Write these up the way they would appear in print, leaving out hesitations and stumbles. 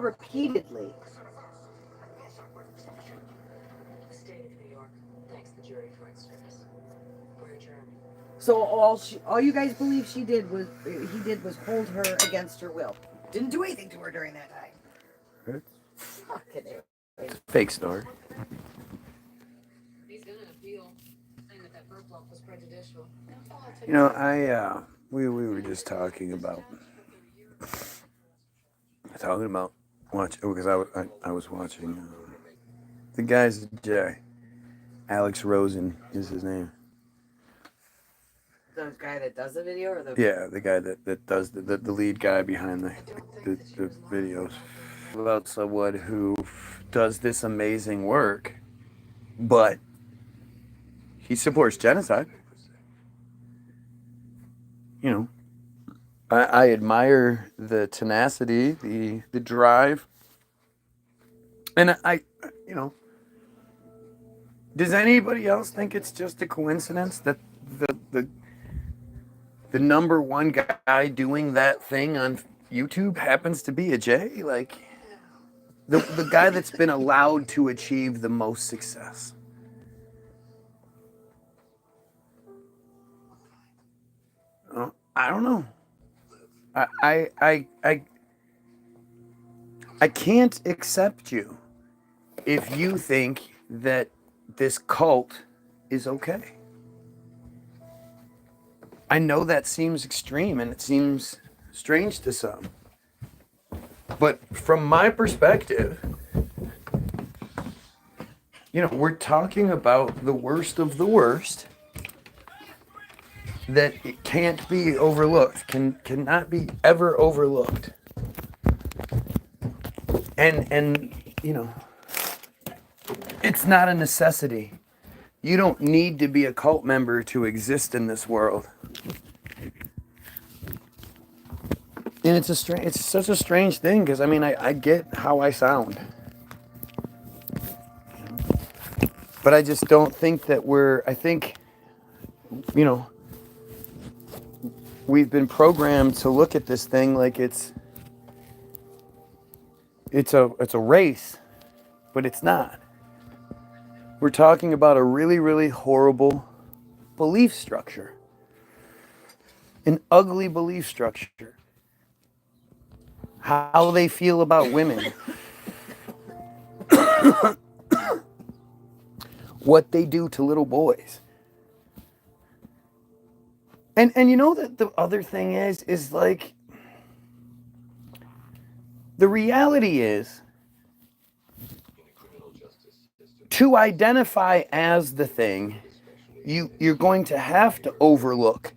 repeatedly. State of New York thanks the jury for its service. We're adjourned. So all you guys believe he did was hold her against her will. Didn't do anything to her during that time. Fucking it. Fake story. He's gonna appeal, saying that bird block was prejudicial. You know, we were just talking about watch because I was watching the guy's Alex Rosen is his name. The guy that does the video, or the guy that does the lead guy behind the videos, about someone who does this amazing work, but he supports genocide. You know, I admire the tenacity, the drive, and you know, does anybody else think it's just a coincidence that the number one guy doing that thing on YouTube happens to be a J? Like, the guy that's been allowed to achieve the most success. I don't know. I can't accept you if you think that this cult is okay. I know that seems extreme and it seems strange to some. But from my perspective, you know, we're talking about the worst of the worst that it can't be overlooked, cannot be ever overlooked. And you know, it's not a necessity. You don't need to be a cult member to exist in this world. And it's such a strange thing, because I mean, I get how I sound. But I just don't think that I think, you know, we've been programmed to look at this thing like it's a race, but it's not. We're talking about a really, really horrible belief structure. An ugly belief structure. How they feel about women. What they do to little boys. And you know that the other thing is like, the reality is, to identify as the thing, you're going to have to overlook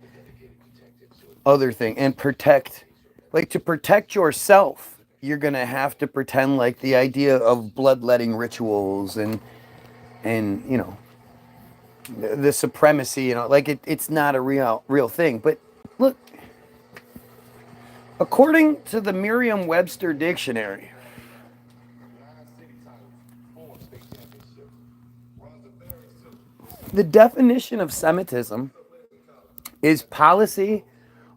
other thing and protect. Like, to protect yourself, you're going to have to pretend like the idea of bloodletting rituals and you know, the supremacy, you know, like it's not a real thing. But look, according to the Merriam-Webster dictionary, the definition of Semitism is policy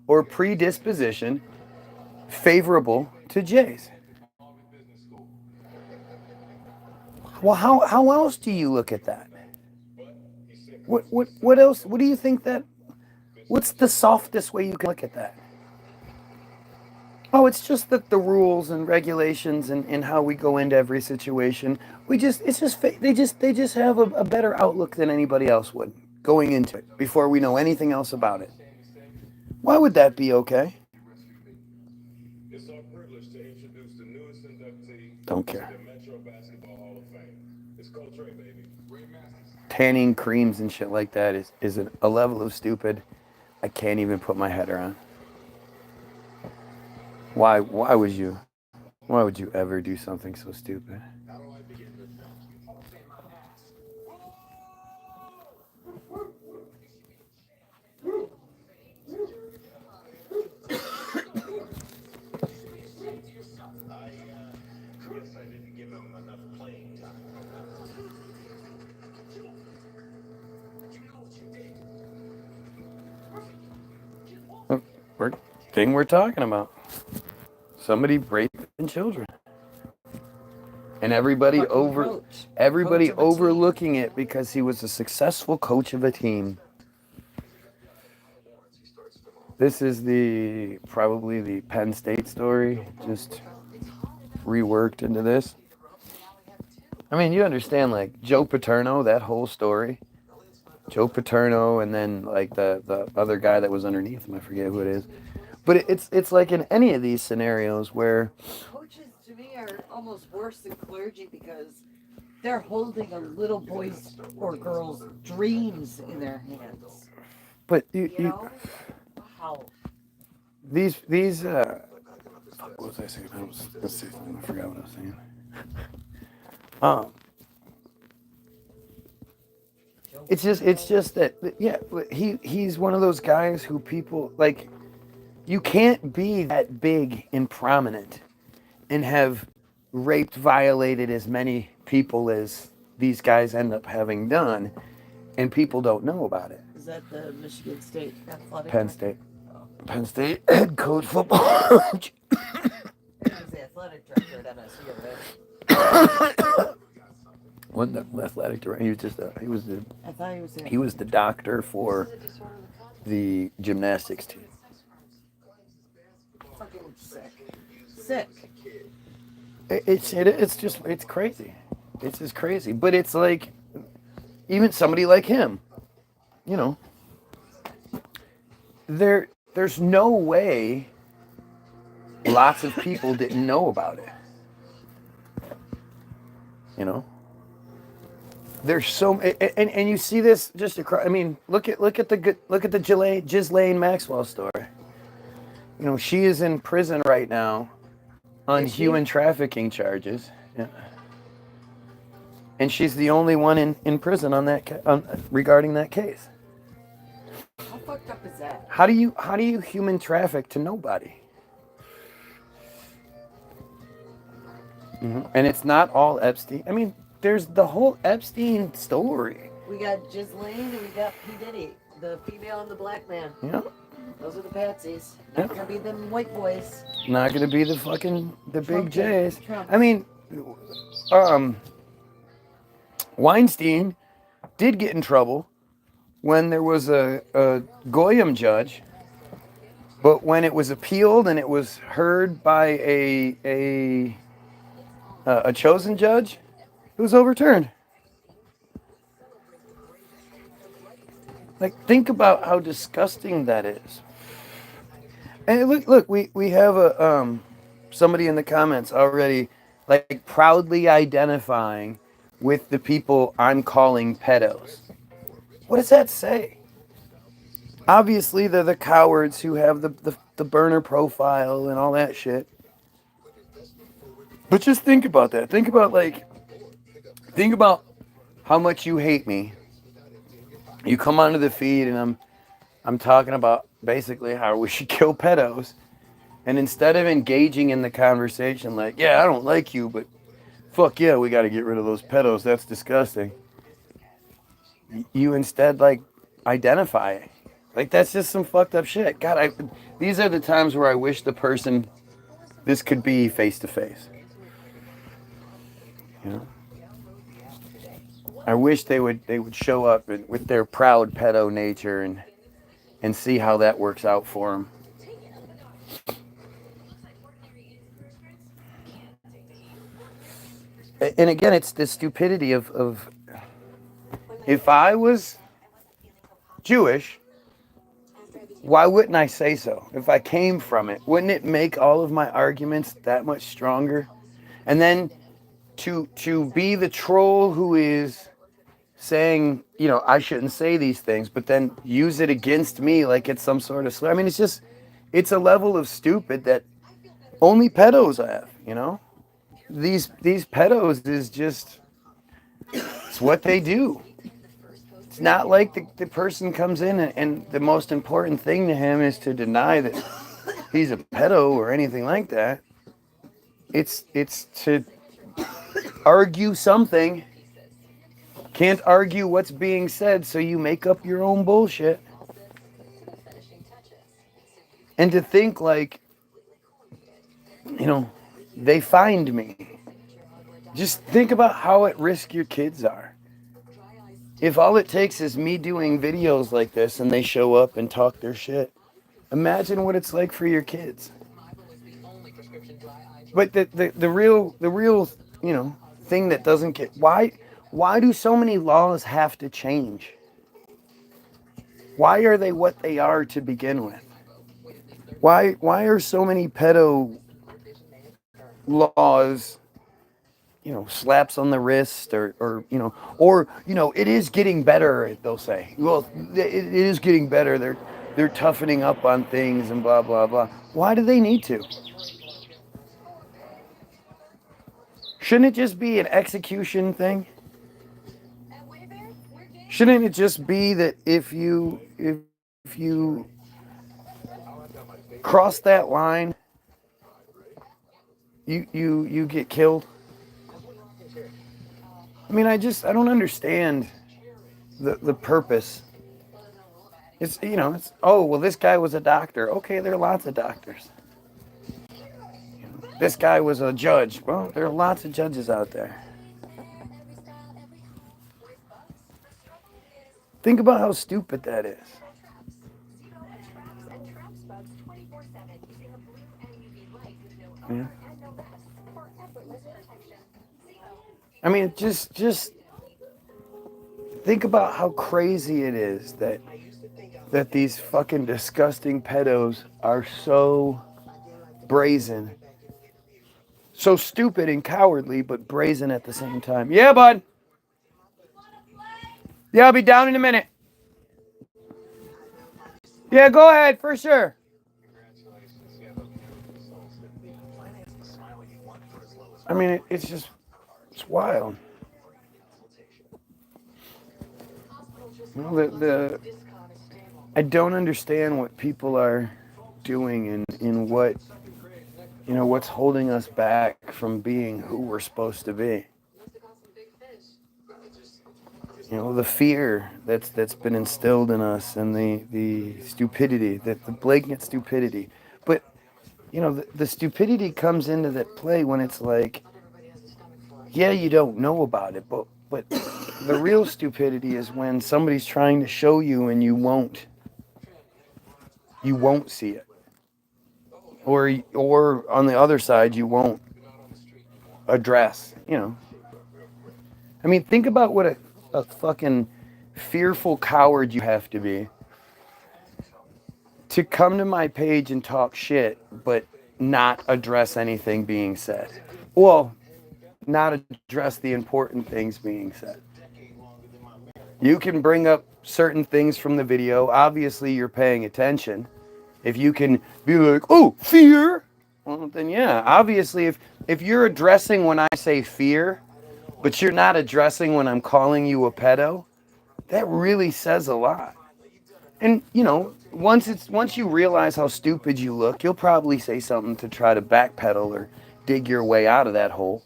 or predisposition favorable to Jays. Well, how else do you look at that? What else? What do you think that? What's the softest way you can look at that? Oh, it's just that the rules and regulations and how we go into every situation, they just have a better outlook than anybody else would going into it before we know anything else about it. Why would that be okay? Don't care. Tanning creams and shit like that is a level of stupid I can't even put my head around. Why would you ever do something so stupid? Thing we're talking about. Somebody raping children. And everybody Fucking coach. everybody Coach of a team. overlooking it because he was a successful coach of a team. This is probably the Penn State story, just reworked into this. I mean, you understand, like, Joe Paterno, that whole story. Joe Paterno, and then, like, the other guy that was underneath him, I forget who it is. But it's like in any of these scenarios where... Coaches, to me, are almost worse than clergy because they're holding a little boy's or girl's dreams in their hands. But You know? How? These fuck, what was I saying? I forgot what I was saying. It's just that, yeah, he's one of those guys who people, like, you can't be that big and prominent and have raped, violated as many people as these guys end up having done, and people don't know about it. Is that the Michigan State athletic? Penn State. Penn State head coach football. He was the athletic director at MSU, right? Wasn't the athletic director? He was just I thought he was he was the doctor for the gymnastics team. fucking sick. Sick. It's crazy. It's just crazy. But it's like, even somebody like him, you know, there's no way lots of people didn't know about it. You know, there's so, and you see this just across. I mean, look at the Ghislaine Maxwell story. You know, she is in prison right now on human trafficking charges. Yeah. And she's the only one in prison on that regarding that case. How fucked up is that? How do you human traffic to nobody? Mm-hmm. And it's not all Epstein. I mean, there's the whole Epstein story. We got Ghislaine and we got P. Diddy, the female and the black man. Yeah. Those are the patsies. Not gonna be them white boys. Not gonna be the big J's. Trump. I mean, Weinstein did get in trouble when there was a Goyim judge, but when it was appealed and it was heard by a chosen judge, it was overturned. Like, think about how disgusting that is. And look, we have somebody in the comments already, like, proudly identifying with the people I'm calling pedos. What does that say? Obviously, they're the cowards who have the burner profile and all that shit. But just think about that. Think about how much you hate me. You come onto the feed and I'm talking about basically how we should kill pedos. And instead of engaging in the conversation like, yeah, I don't like you, but fuck yeah, we got to get rid of those pedos. That's disgusting. You instead, like, identify it. Like, that's just some fucked up shit. God, these are the times where I wish this could be face to face. You know? I wish they would show up with their proud pedo nature and see how that works out for them. And again, it's the stupidity of if I was Jewish, why wouldn't I say so? If I came from it, wouldn't it make all of my arguments that much stronger? And then to be the troll who is saying, you know, I shouldn't say these things, but then use it against me like it's some sort of slur. I mean, it's a level of stupid that only pedos have, you know? These pedos is just, it's what they do. It's not like the person comes in and the most important thing to him is to deny that he's a pedo or anything like that. It's to argue something. Can't argue what's being said, so you make up your own bullshit. And to think like, you know, they find me. Just think about how at risk your kids are. If all it takes is me doing videos like this and they show up and talk their shit, imagine what it's like for your kids. But the real thing that doesn't get why do so many laws have to change? Why are they what they are to begin with? Why are so many pedo laws, slaps on the wrist or it is getting better, they'll say. Well, it is getting better. They're toughening up on things and blah blah blah. Why do they need to? Shouldn't it just be an execution thing? Shouldn't it just be that if you cross that line, you get killed? I mean, I don't understand the purpose. It's oh well, this guy was a doctor. Okay, there are lots of doctors. This guy was a judge. Well, there are lots of judges out there. Think about how stupid that is. Yeah. I mean, just think about how crazy it is that these fucking disgusting pedos are so brazen. So stupid and cowardly, but brazen at the same time. Yeah, bud. Yeah, I'll be down in a minute. Yeah, go ahead, for sure. I mean, it's wild. I don't understand what people are doing in what, what's holding us back from being who we're supposed to be. The fear that's been instilled in us and the stupidity, the blatant stupidity. But, the stupidity comes into that play when it's like, yeah, you don't know about it, but the real stupidity is when somebody's trying to show you and you won't see it. Or on the other side, you won't address, I mean, think about what a fucking fearful coward you have to be to come to my page and talk shit, but not address anything being said. Well, not address the important things being said. You can bring up certain things from the video. Obviously, you're paying attention. If you can be like, oh, fear, well, then yeah. Obviously, if you're addressing when I say fear, but you're not addressing when I'm calling you a pedo, that really says a lot. And, once you realize how stupid you look, you'll probably say something to try to backpedal or dig your way out of that hole.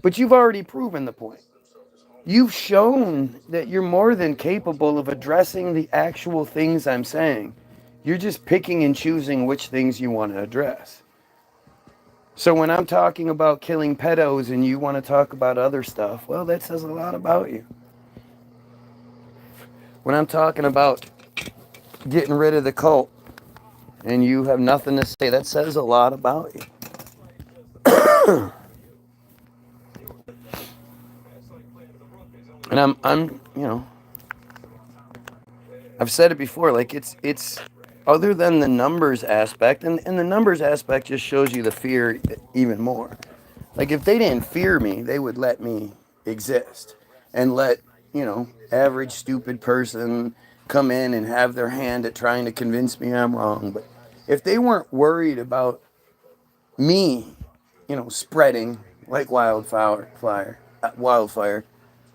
But you've already proven the point. You've shown that you're more than capable of addressing the actual things I'm saying. You're just picking and choosing which things you want to address. So when I'm talking about killing pedos and you want to talk about other stuff, well, that says a lot about you. When I'm talking about getting rid of the cult and you have nothing to say, that says a lot about you. And I'm I've said it before, like it's other than the numbers aspect, and the numbers aspect just shows you the fear even more. Like if they didn't fear me, they would let me exist and let, average stupid person come in and have their hand at trying to convince me I'm wrong. But if they weren't worried about me, spreading like wildfire,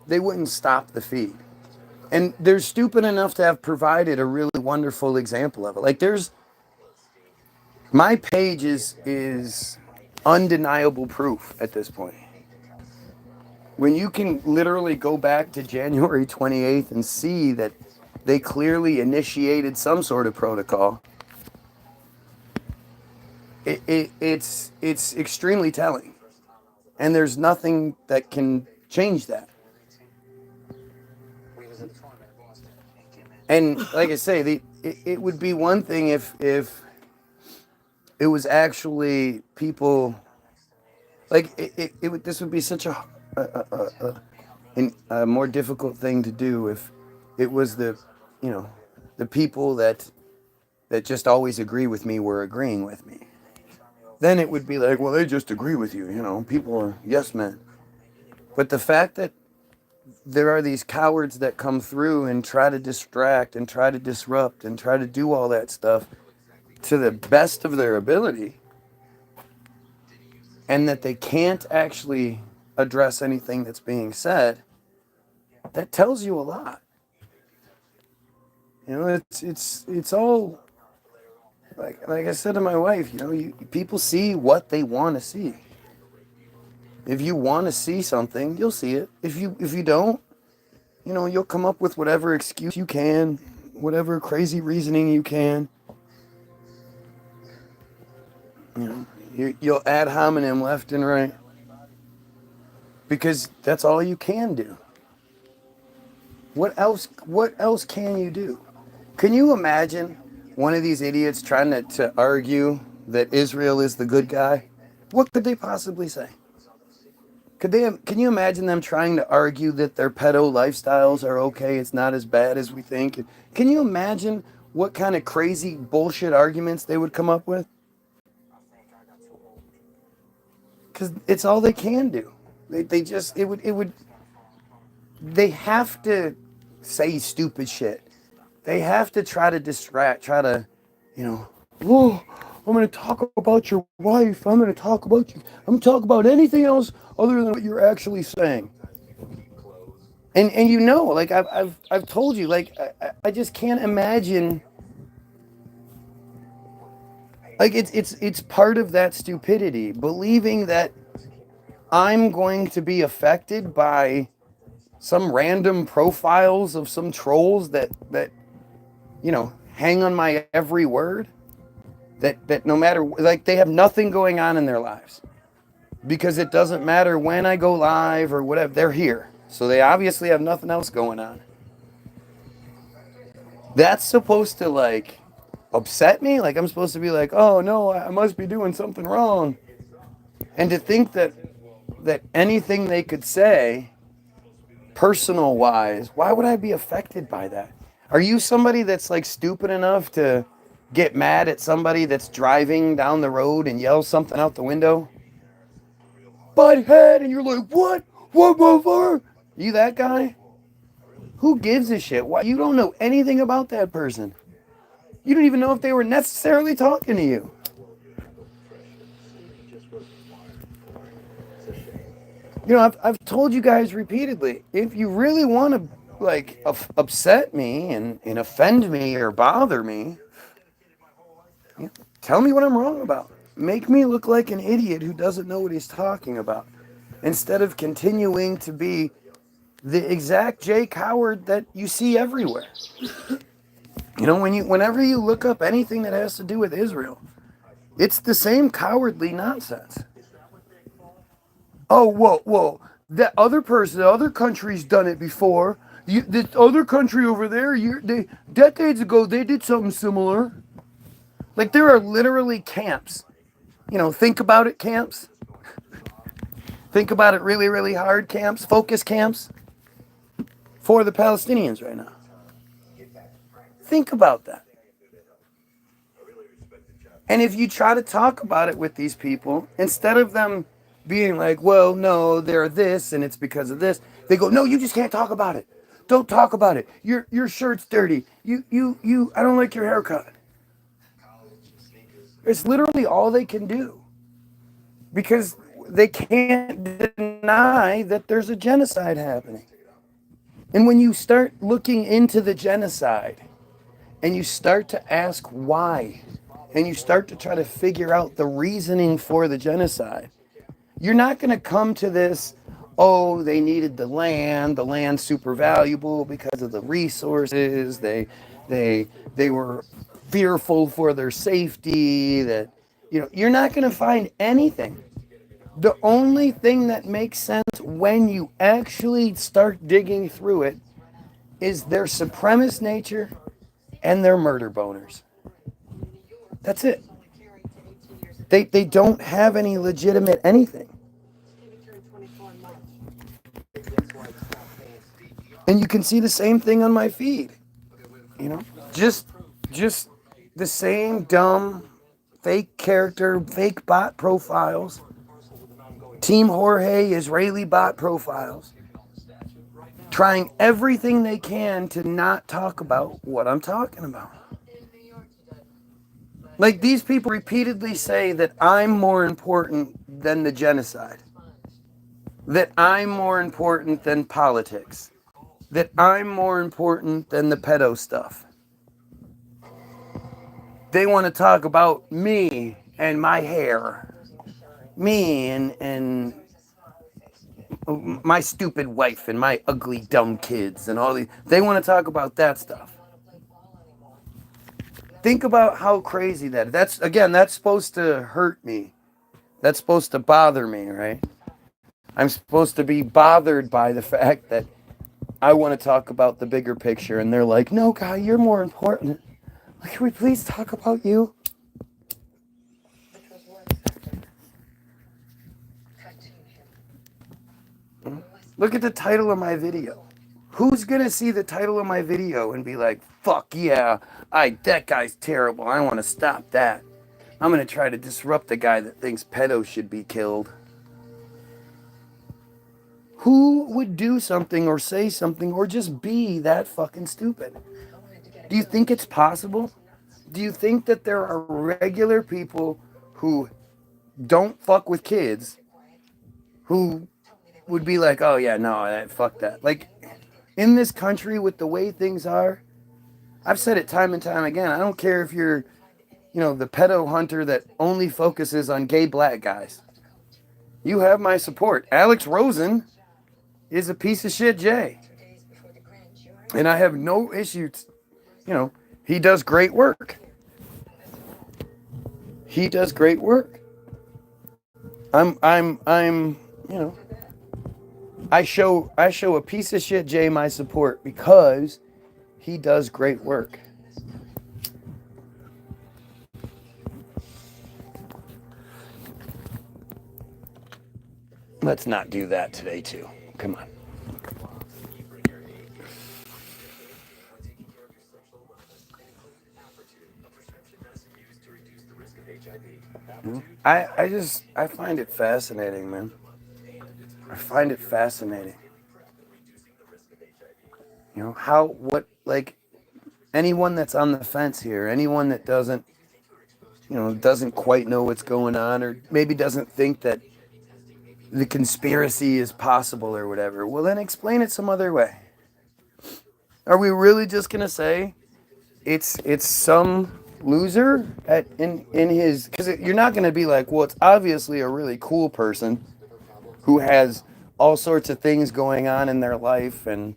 they wouldn't stop the feed. And they're stupid enough to have provided a really wonderful example of it. Like my page is undeniable proof at this point. When you can literally go back to January 28th and see that they clearly initiated some sort of protocol, it's extremely telling. And there's nothing that can change that. And like I say, it would be one thing if it was actually people, like it would, this would be such a more difficult thing to do if it was the people that just always agree with me were agreeing with me. Then it would be like, well, they just agree with you, people are yes men. But the fact that there are these cowards that come through and try to distract and try to disrupt and try to do all that stuff to the best of their ability, and that they can't actually address anything that's being said, that tells you a lot. It's all like I said to my wife, people see what they want to see. If you want to see something, you'll see it. If you don't, you'll come up with whatever excuse you can, whatever crazy reasoning you can. You'll ad hominem left and right. Because that's all you can do. What else can you do? Can you imagine one of these idiots trying to argue that Israel is the good guy? What could they possibly say? Can you imagine them trying to argue that their pedo lifestyles are okay, it's not as bad as we think? Can you imagine what kind of crazy bullshit arguments they would come up with? Because it's all they can do. They have to say stupid shit. They have to try to distract, oh, I'm going to talk about your wife. I'm going to talk about you. I'm going to talk about anything else other than what you're actually saying. And like I've told you, like I just can't imagine. Like it's part of that stupidity, believing that I'm going to be affected by some random profiles of some trolls that hang on my every word. That no matter, like, they have nothing going on in their lives, because it doesn't matter when I go live or whatever, they're here. So they obviously have nothing else going on. That's supposed to, like, upset me? Like, I'm supposed to be like, oh no, I must be doing something wrong. And to think that anything they could say, personal wise, why would I be affected by that? Are you somebody that's, like, stupid enough to get mad at somebody that's driving down the road and yell something out the window? Butt head, and you're like, what? What? You that guy? Who gives a shit? Why? You don't know anything about that person. You don't even know if they were necessarily talking to you. I've told you guys repeatedly, if you really want to, like, upset me and offend me or bother me, tell me what I'm wrong about. Make me look like an idiot who doesn't know what he's talking about, instead of continuing to be the exact Jay Coward that you see everywhere. Whenever you look up anything that has to do with Israel, it's the same cowardly nonsense. Oh, whoa, that other person, the other country's done it before. This other country over there, decades ago, they did something similar. Like, there are literally camps. Think about it camps. Think about it really, really hard camps, focus camps for the Palestinians right now. Think about that. And if you try to talk about it with these people, instead of them being like, well, no, they're this and it's because of this, they go, no, you just can't talk about it. Don't talk about it. Your shirt's dirty. I don't like your haircut. It's literally all they can do, because they can't deny that there's a genocide happening. And when you start looking into the genocide and you start to ask why, and you start to try to figure out the reasoning for the genocide, you're not going to come to this, oh, they needed the land's super valuable because of the resources, they were fearful for their safety, that you're not going to find anything The only thing that makes sense when you actually start digging through it is their supremacist nature and their murder boners. That's it. They don't have any legitimate anything. And you can see the same thing on my feed. You know, just the same dumb, fake character, fake bot profiles. Team Jorge, Israeli bot profiles. Trying everything they can to not talk about what I'm talking about. Like, these people repeatedly say that I'm more important than the genocide. That I'm more important than politics. That I'm more important than the pedo stuff. They want to talk about me and my hair. Me and my stupid wife and my ugly dumb kids and all these. They want to talk about that stuff. Think about how crazy that is. That's supposed to hurt me. That's supposed to bother me, right? I'm supposed to be bothered by the fact that I want to talk about the bigger picture, and they're like, no, guy, you're more important. Like, can we please talk about you? Look at the title of my video. Who's going to see the title of my video and be like, fuck yeah, that guy's terrible. I want to stop that. I'm going to try to disrupt the guy that thinks pedos should be killed. Who would do something or say something or just be that fucking stupid? Do you think it's possible? Do you think that there are regular people who don't fuck with kids who would be like, oh yeah, no, fuck that. Like, in this country with the way things are, I've said it time and time again, I don't care if you're, the pedo hunter that only focuses on gay black guys. You have my support. Alex Rosen is a piece of shit Jay. And I have no issues, he does great work. He does great work. I show a piece of shit Jay my support because he does great work. Let's not do that today too. Come on. I find it fascinating, man. I find it fascinating. Anyone that's on the fence here, anyone that doesn't quite know what's going on, or maybe doesn't think that the conspiracy is possible or whatever, well, then explain it some other way. Are we really just going to say it's some loser in his, because you're not going to be like, well, it's obviously a really cool person who has all sorts of things going on in their life and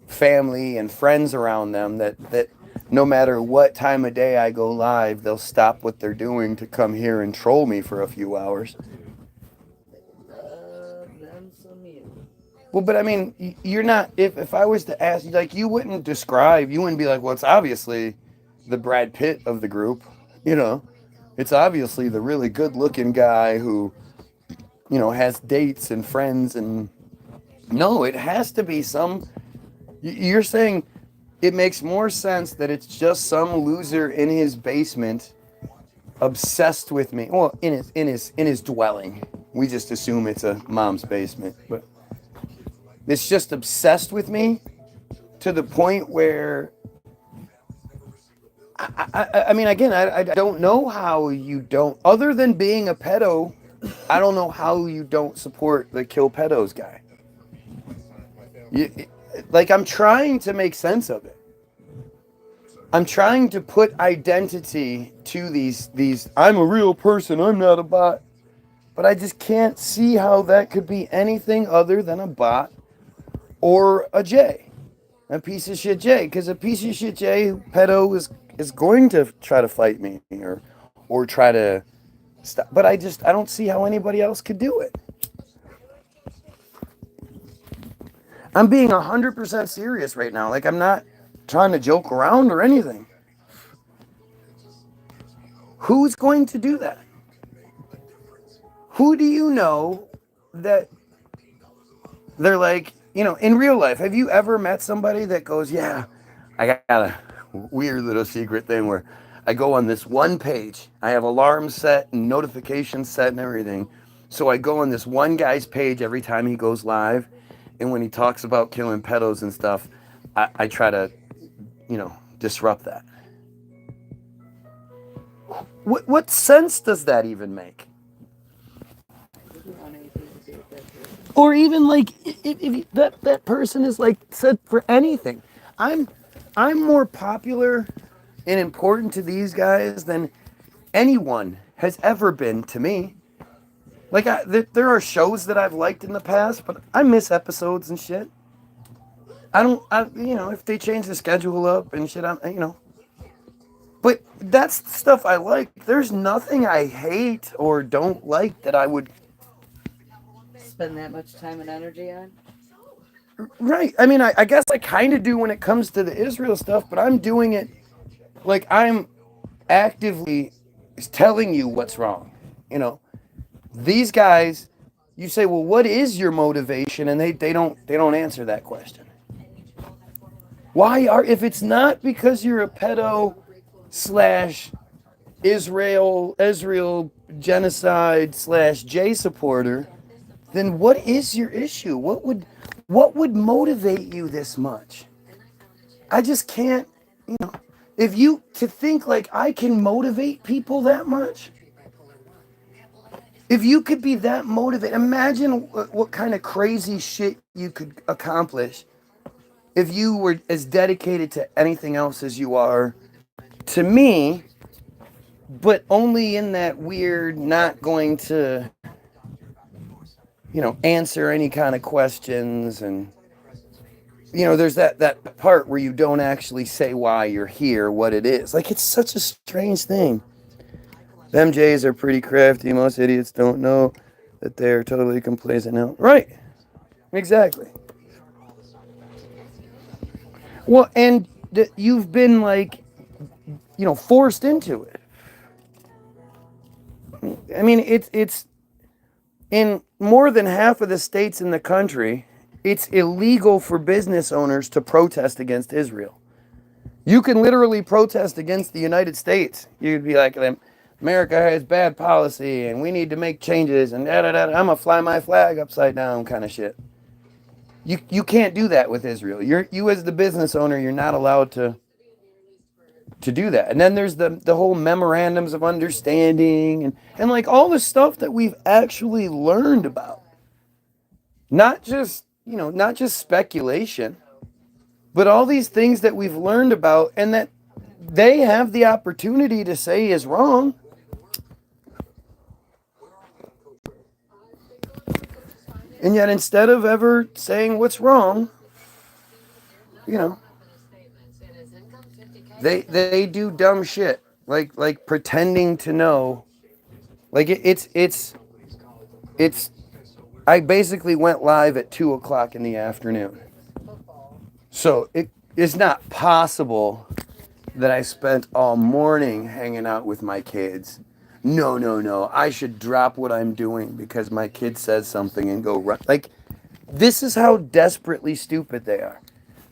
family and friends around them that no matter what time of day I go live, they'll stop what they're doing to come here and troll me for a few hours. Well, but I mean, you're not, if I was to ask you, like, you wouldn't be like, well, it's obviously the Brad Pitt of the group, it's obviously the really good looking guy who, has dates and friends, and no, it has to be you're saying it makes more sense that it's just some loser in his basement obsessed with me. Well, in his dwelling. We just assume it's a mom's basement, but it's just obsessed with me to the point where I mean, again, I don't know how you don't, other than being a pedo, I don't know how you don't support the kill pedos guy. I'm trying to make sense of it. I'm trying to put identity to these, I'm a real person, I'm not a bot. But I just can't see how that could be anything other than a bot or a J. A piece of shit J. Because a piece of shit J, pedo, is going to try to fight me or try to stuff. But I don't see how anybody else could do it. I'm being 100% serious right now. Like, I'm not trying to joke around or anything. Who's going to do that? Who do you know that they're like, in real life, have you ever met somebody that goes, yeah, I got a weird little secret thing where I go on this one page. I have alarms set and notifications set and everything. So I go on this one guy's page every time he goes live. And when he talks about killing pedos and stuff, I try to, disrupt that. What sense does that even make? Or even like if that person is like said for anything, I'm more popular and important to these guys than anyone has ever been to me. Like there are shows that I've liked in the past, but I miss episodes and shit. If they change the schedule up and shit, But that's the stuff I like. There's nothing I hate or don't like that I would spend that much time and energy on. Right. I mean, I guess I kind of do when it comes to the Israel stuff, but I'm doing it like I'm actively telling you what's wrong. These guys, you say, well, what is your motivation? And they don't answer that question. If it's not because you're a pedo / Israel genocide / J supporter, then what is your issue? What would motivate you this much? I just can't, if you to think like I can motivate people that much. If you could be that motivated, imagine what kind of crazy shit you could accomplish if you were as dedicated to anything else as you are to me, but only in that weird, not going to, answer any kind of questions. And, there's that part where you don't actually say why you're here, what it is. Like, it's such a strange thing. Them Jays are pretty crafty. Most idiots don't know that they're totally complacent now. Right. Exactly. Well, and you've been like, forced into it. I mean, it's in more than half of the states in the country, it's illegal for business owners to protest against Israel. You can literally protest against the United States. You'd be like, America has bad policy and we need to make changes and I'm gonna fly my flag upside down kind of shit. You can't do that with Israel. You as the business owner, you're not allowed to do that. And then there's the whole memorandums of understanding and like all the stuff that we've actually learned about. Not just speculation, but all these things that we've learned about and that they have the opportunity to say is wrong. And yet instead of ever saying what's wrong, they do dumb shit. Like pretending to know. Like it's I basically went live at 2:00 in the afternoon. So it is not possible that I spent all morning hanging out with my kids. No. I should drop what I'm doing because my kid says something and go run. Like, this is how desperately stupid they are.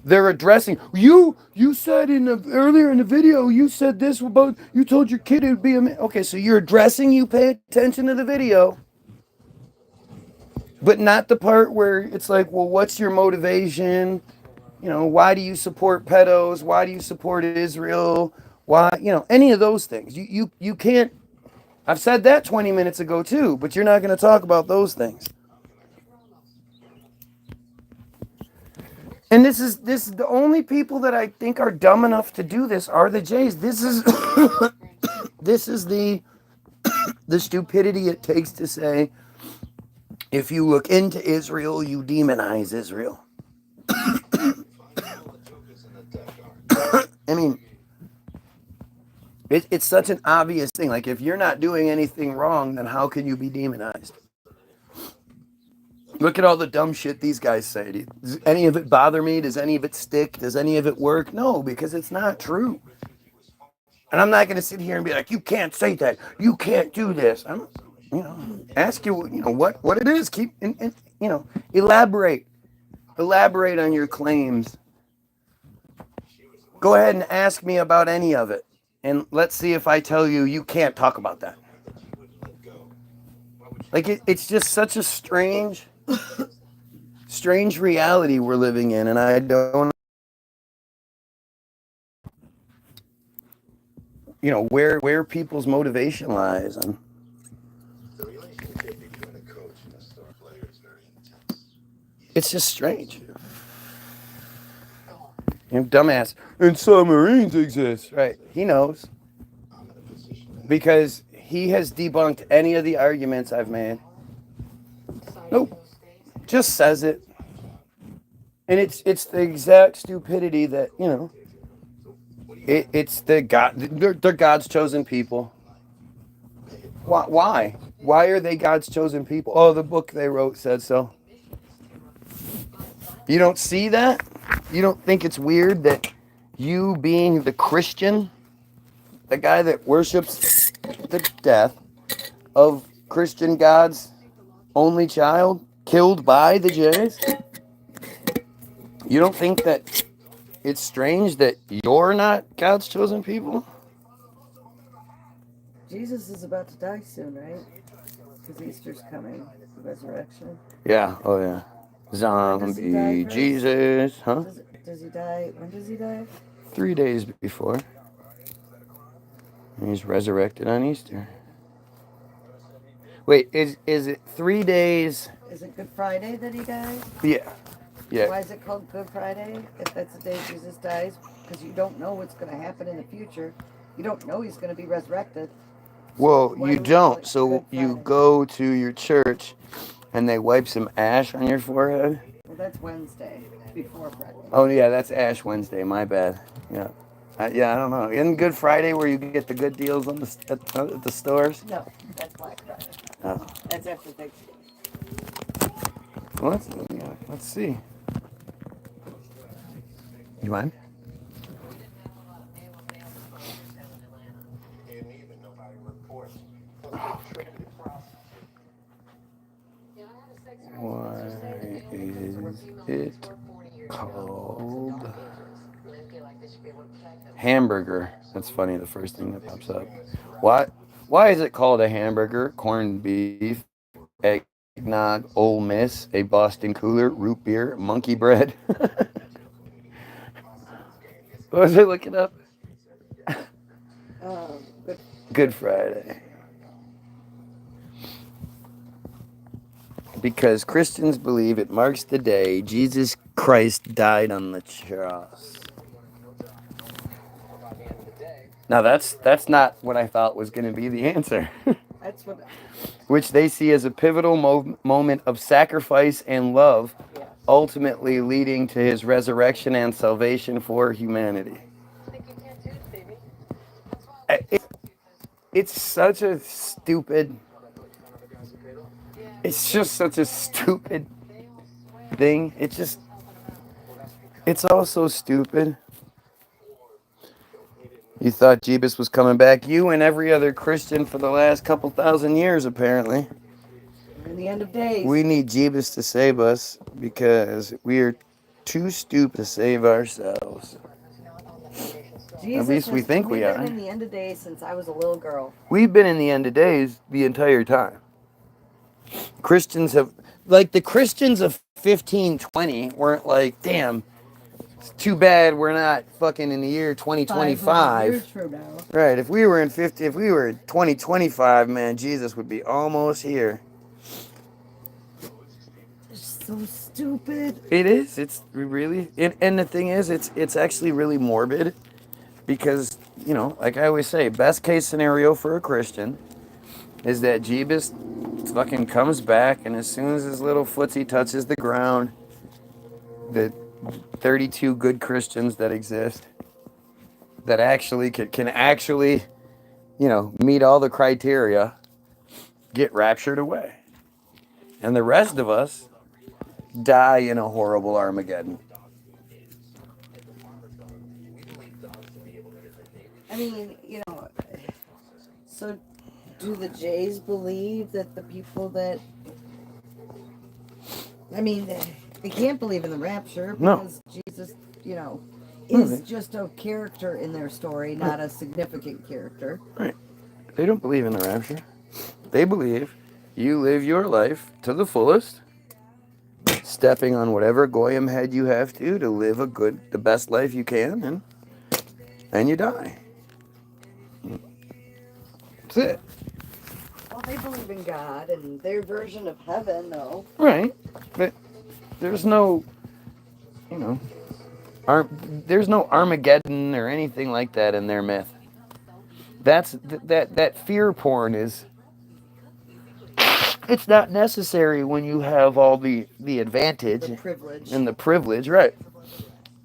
They're addressing, you said earlier in the video, you said this about, you told your kid it would be a man. Okay, so you're addressing, you pay attention to the video. But not the part where it's like, well, what's your motivation? Why do you support pedos? Why do you support Israel? Why, any of those things. You can't, I've said that 20 minutes ago too, but you're not going to talk about those things. And this is the only people that I think are dumb enough to do this are the Jays. This is this is the stupidity it takes to say, if you look into Israel, you demonize Israel. I mean, It's such an obvious thing. Like, if you're not doing anything wrong, then how can you be demonized? Look at all the dumb shit these guys say. Does any of it bother me? Does any of it stick? Does any of it work? No, because it's not true. And I'm not going to sit here and be like, you can't say that. You can't do this. I'm, ask you, what it is. Keep, elaborate. Elaborate on your claims. Go ahead and ask me about any of it. And let's see if I tell you you can't talk about that. Like, it's just such a strange reality we're living in. And I don't, where people's motivation lies. And The relationship between a coach and a star player is very intense. it's just strange. Dumbass. And submarines exist. Right. He knows. Because he has debunked any of the arguments I've made. Nope. Just says it. And it's the exact stupidity that, it's they're God's chosen people. Why? Why are they God's chosen people? Oh, the book they wrote said so. You don't see that? You don't think it's weird that you, being the Christian, the guy that worships the death of Christian God's only child, killed by the Jays, you don't think that it's strange that you're not God's chosen people? Jesus is about to die soon, right? Because Easter's coming, the resurrection. Yeah, oh yeah. Zombie Jesus, huh? Does he die? When does he die? 3 days before. And he's resurrected on Easter. Wait, is it 3 days? Is it Good Friday that he dies? Yeah. Yeah. Why is it called Good Friday if that's the day Jesus dies? Because you don't know what's going to happen in the future. You don't know he's going to be resurrected. Well, Why you do we call don't. it So Good you Friday? go to your church and they wipe some ash on your forehead. Well, that's Wednesday before Friday. Oh, yeah, that's Ash Wednesday. My bad. Yeah. I don't know. Isn't Good Friday where you get the good deals on at the stores? No, that's Black Friday. Oh. That's after Thanksgiving. Well, let's see. You mind? Why is it called hamburger? That's funny, the first thing that pops up. Why is it called a hamburger? Corned beef, eggnog, Ole Miss, a Boston cooler, root beer, monkey bread. What was I looking up? Good Friday. Because Christians believe it marks the day Jesus Christ died on the cross. Now that's not what I thought was going to be the answer. That's what. Which they see as a pivotal moment of sacrifice and love, ultimately leading to his resurrection and salvation for humanity. It's such a stupid. It's just such a stupid thing. It's all so stupid. You thought Jeebus was coming back. You and every other Christian for the last couple thousand years, apparently. We're in the end of days. We need Jeebus to save us because we are too stupid to save ourselves. Jesus, At least we think we are. We've been in the end of days since I was a little girl. We've been in the end of days the entire time. Christians have, like the Christians of 1520 weren't like, damn, it's too bad we're not fucking in the year 2025. Years from now. Right, if we were in 2025, man, Jesus would be almost here. It's so stupid. It is. It's really, and the thing is, it's actually really morbid because, like I always say, best case scenario for a Christian is that Jeebus fucking comes back, and as soon as his little footsie touches the ground, the 32 good Christians that exist that actually can actually meet all the criteria, get raptured away. And the rest of us die in a horrible Armageddon. I mean, so do the Jays believe that the people that, I mean, they can't believe in the rapture because Jesus, is just a character in their story, not a significant character. Right. They don't believe in the rapture. They believe you live your life to the fullest, stepping on whatever goyim head you have to live the best life you can, and you die. That's it. Well, they believe in God and their version of heaven, though. Right. But there's no, there's no Armageddon or anything like that in their myth. That fear porn is, it's not necessary when you have all the advantage The privilege. and the privilege, right?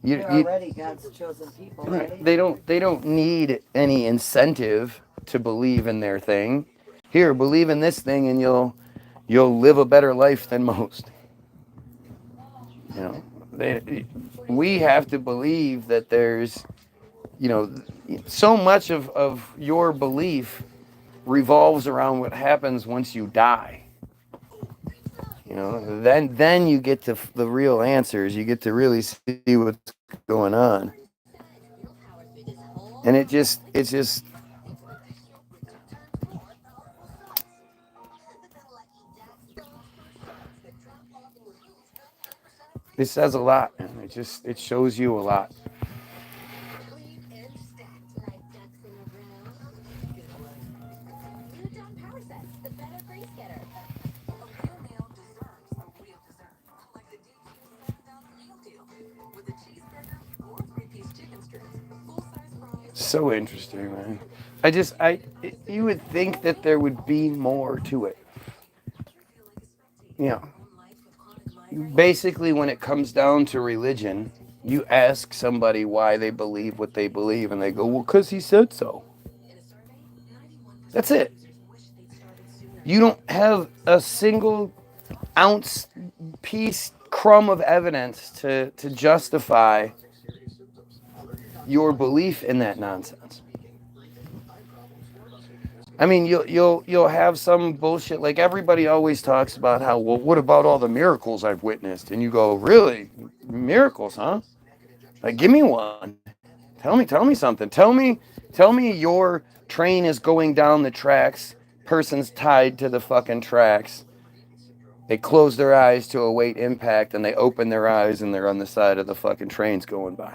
They're already God's chosen people, right? They don't need any incentive to believe in their thing. Here, believe in this thing and you'll live a better life than most. We have to believe that there's, so much of your belief revolves around what happens once you die. Then you get to the real answers. You get to really see what's going on. And it's just it says a lot, and it shows you a lot. So interesting, man. You would think that there would be more to it. Basically, when it comes down to religion, you ask somebody why they believe what they believe, and they go, well, because he said so. That's it. You don't have a single ounce, piece, crumb of evidence to justify your belief in that nonsense. I mean, you'll have some bullshit, like everybody always talks about how, well, what about all the miracles I've witnessed? And you go, really? Miracles, huh? Like, give me one. Tell me something. Tell me your train is going down the tracks, person's tied to the fucking tracks. They close their eyes to await impact, and they open their eyes and they're on the side of the fucking trains going by.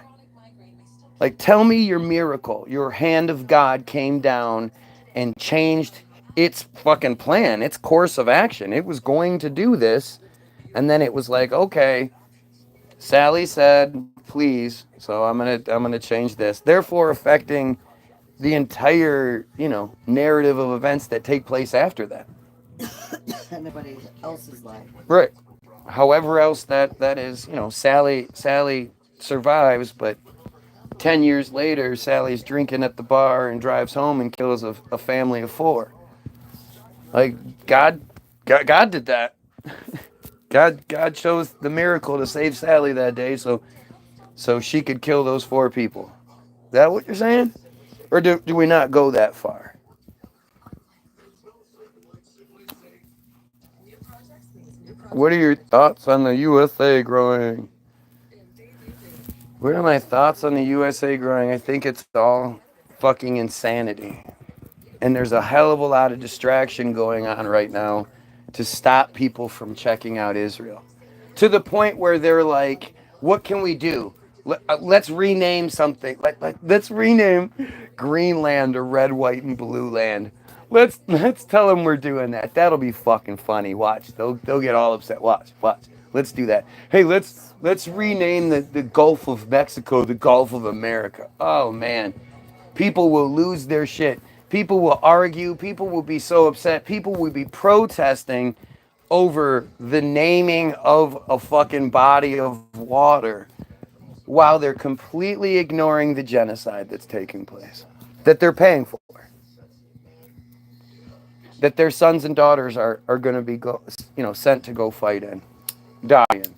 Like, tell me your miracle. Your hand of God came down and changed its fucking plan, its course of action. It was going to do this, and then it was like, okay, Sally said, please, so I'm gonna change this, therefore affecting the entire, narrative of events that take place after that. Anybody else's life. Right. However else that is, Sally survives, but 10 years later, Sally's drinking at the bar and drives home and kills a family of 4. Like, God did that. God chose the miracle to save Sally that day so she could kill those 4 people. Is that what you're saying? Or do we not go that far? What are your thoughts on the USA growing? What are my thoughts on the USA growing? I think it's all fucking insanity. And there's a hell of a lot of distraction going on right now to stop people from checking out Israel. To the point where they're like, what can we do? Let's rename something. Let's rename Greenland or Red, White, and Blue Land. Let's tell them we're doing that. That'll be fucking funny. Watch. They'll get all upset. Watch. Let's do that. Hey, let's rename the Gulf of Mexico the Gulf of America. Oh man. People will lose their shit. People will argue. People will be so upset. People will be protesting over the naming of a fucking body of water while they're completely ignoring the genocide that's taking place, that they're paying for. that their sons and daughters are going to be sent to go fight in, die in.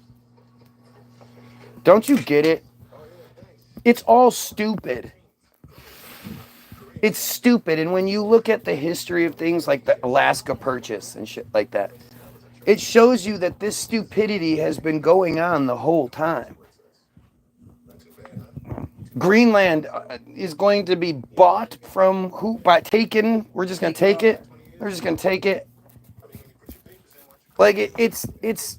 Don't you get it? It's all stupid. It's stupid. And when you look at the history of things like the Alaska Purchase and shit like that, it shows you that this stupidity has been going on the whole time. Greenland is going to be bought from who? By taken? We're just going to take it? We're just going to take it? Like, it's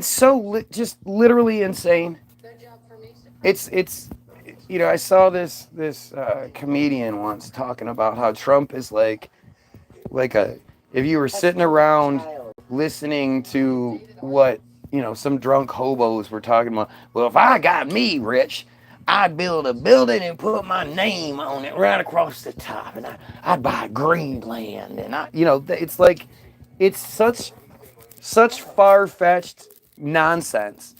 so just literally insane. It's I saw this comedian once talking about how Trump is like if you were sitting around listening to what some drunk hobos were talking about. Well, if I got me rich, I'd build a building and put my name on it right across the top, and I'd buy Greenland, and it's like it's such far-fetched nonsense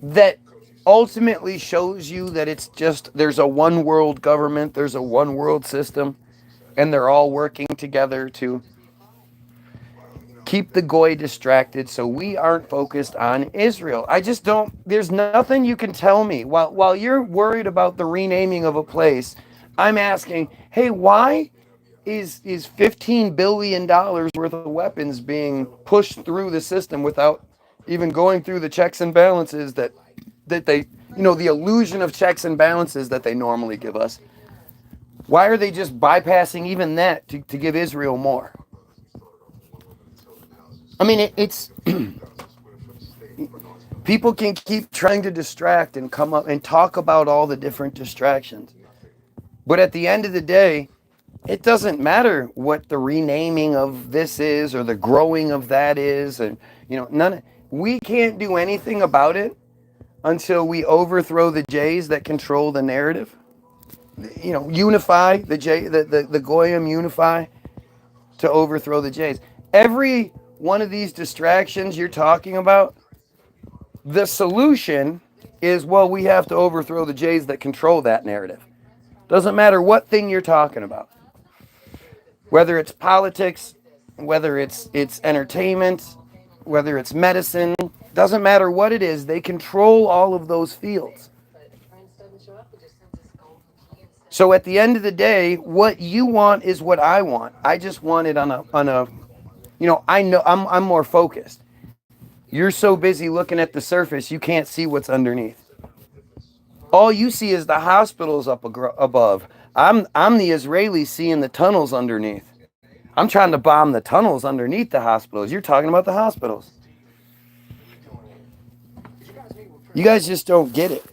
that ultimately shows you that it's just there's a one world government, there's a one world system, and they're all working together to keep the goy distracted so we aren't focused on Israel. I just don't, there's nothing you can tell me. While you're worried about the renaming of a place, I'm asking, hey, why is $15 billion worth of weapons being pushed through the system without even going through the checks and balances that they, the illusion of checks and balances that they normally give us? Why are they just bypassing even that to give Israel more? I mean, it's people can keep trying to distract and come up and talk about all the different distractions. But at the end of the day, it doesn't matter what the renaming of this is or the growing of that is. And, we can't do anything about it until we overthrow the Jays that control the narrative. Unify the Goyim, unify to overthrow the Jays. Every one of these distractions you're talking about, the solution is, well, we have to overthrow the Jays that control that narrative. Doesn't matter what thing you're talking about. Whether it's politics, whether it's entertainment, whether it's medicine, doesn't matter what it is, they control all of those fields. So at the end of the day, what you want is what I want. I just want it on a I know I'm more focused. You're so busy looking at the surface, you can't see what's underneath. All you see is the hospitals up above. I'm the Israeli seeing the tunnels underneath. I'm trying to bomb the tunnels underneath the hospitals. You're talking about the hospitals. You guys just don't get it.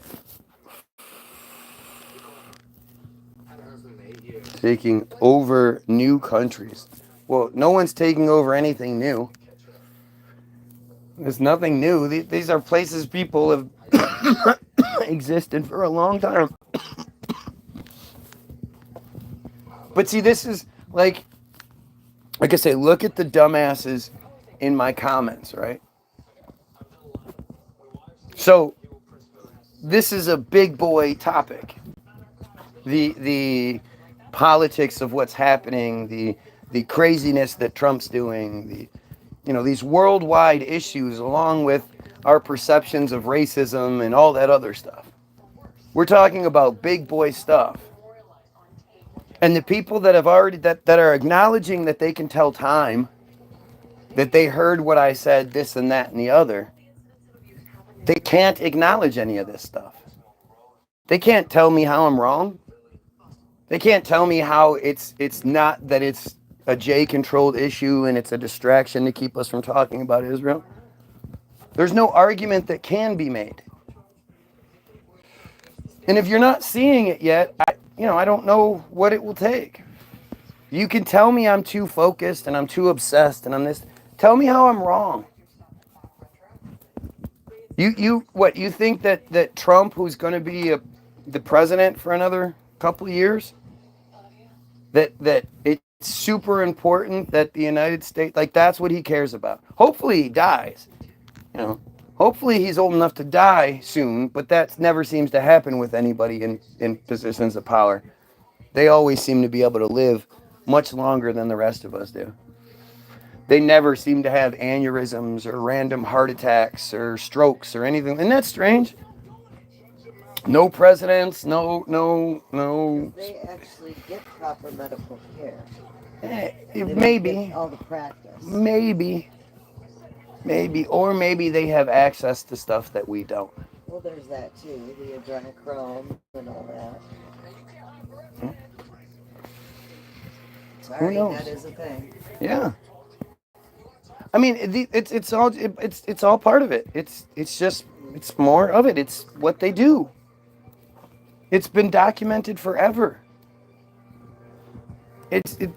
Taking over new countries. Well, no one's taking over anything new. There's nothing new. These are places people have existed for a long time. But see, this is like I say, look at the dumbasses in my comments, right? So this is a big boy topic. The politics of what's happening, the craziness that Trump's doing, these worldwide issues, along with our perceptions of racism and all that other stuff. We're talking about big boy stuff. And the people that have already that are acknowledging that they can tell time, that they heard what I said, this and that and the other, they can't acknowledge any of this stuff. They can't tell me how I'm wrong. They can't tell me how it's not that it's a J-controlled issue and it's a distraction to keep us from talking about Israel. There's no argument that can be made. And if you're not seeing it yet, I don't know what it will take. You can tell me I'm too focused and I'm too obsessed and I'm this. Tell me how I'm wrong. You think that Trump, who's going to be the president for another couple of years, that it's super important that the United States, like, that's what he cares about. Hopefully he dies. Hopefully he's old enough to die soon, but that never seems to happen with anybody in positions of power. They always seem to be able to live much longer than the rest of us do. They never seem to have aneurysms or random heart attacks or strokes or anything. Isn't that strange? No presidents, no. They actually get proper medical care. Maybe. All the practice. Maybe. Or maybe they have access to stuff that we don't. Well, there's that too. The adrenochrome and all that. Sorry, Who knows? that is a thing. Yeah. I mean, it's all part of it. It's more of it. It's what they do. It's been documented forever.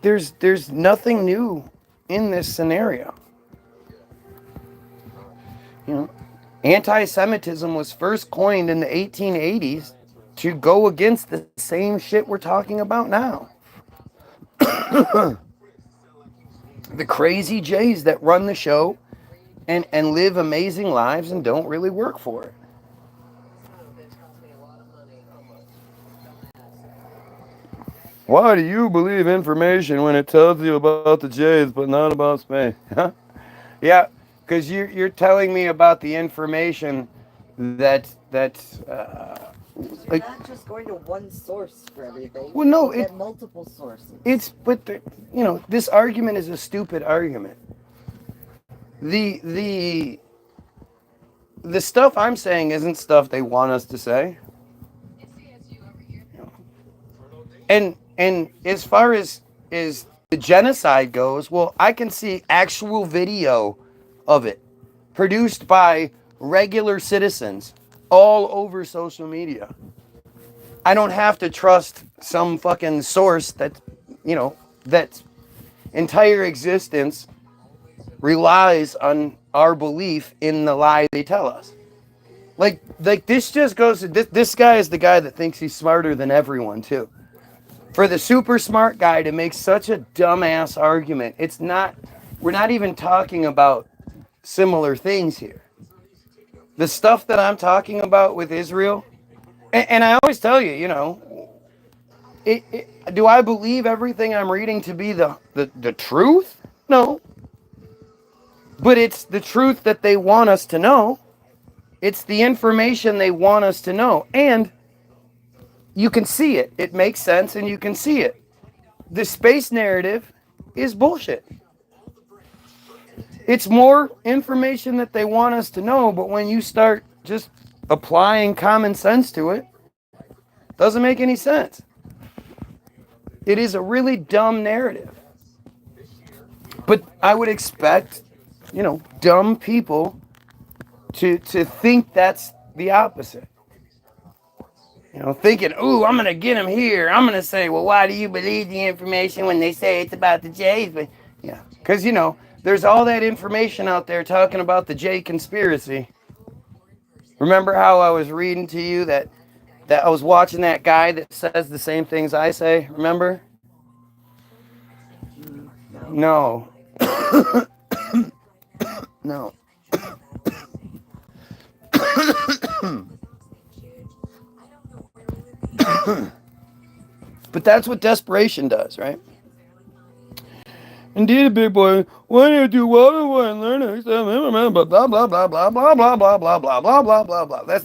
There's nothing new in this scenario. You know, anti-Semitism was first coined in the 1880s to go against the same shit we're talking about now. The crazy Jays that run the show and live amazing lives and don't really work for it. Why do you believe information when it tells you about the Jays but not about Spain? Huh? Yeah, because you're telling me about the information that You're not just going to one source for everything. Well, no, you get multiple sources. This argument is a stupid argument. The stuff I'm saying isn't stuff they want us to say. And as far as the genocide goes, well, I can see actual video of it produced by regular citizens all over social media. I don't have to trust some fucking source that entire existence relies on our belief in the lie they tell us. Like this just goes to this guy is the guy that thinks he's smarter than everyone too. For the super smart guy to make such a dumbass argument, we're not even talking about similar things here. The stuff that I'm talking about with Israel, and I always tell you, do I believe everything I'm reading to be the truth? No. But it's the truth that they want us to know. It's the information they want us to know. And you can see it. It makes sense and you can see it. The space narrative is bullshit. It's more information that they want us to know, but when you start just applying common sense to it, it doesn't make any sense. It is a really dumb narrative. But I would expect, dumb people to think that's the opposite. Thinking, ooh, I'm going to get him here. I'm going to say, well, why do you believe the information when they say it's about the Jays? But yeah, because, there's all that information out there talking about the Jay conspiracy. Remember how I was reading to you that I was watching that guy that says the same things I say? Remember? No. No. But that's what desperation does, right? Indeed, big boy, when you do what and learn it, blah blah blah blah blah blah blah blah blah blah blah blah blah blah blah.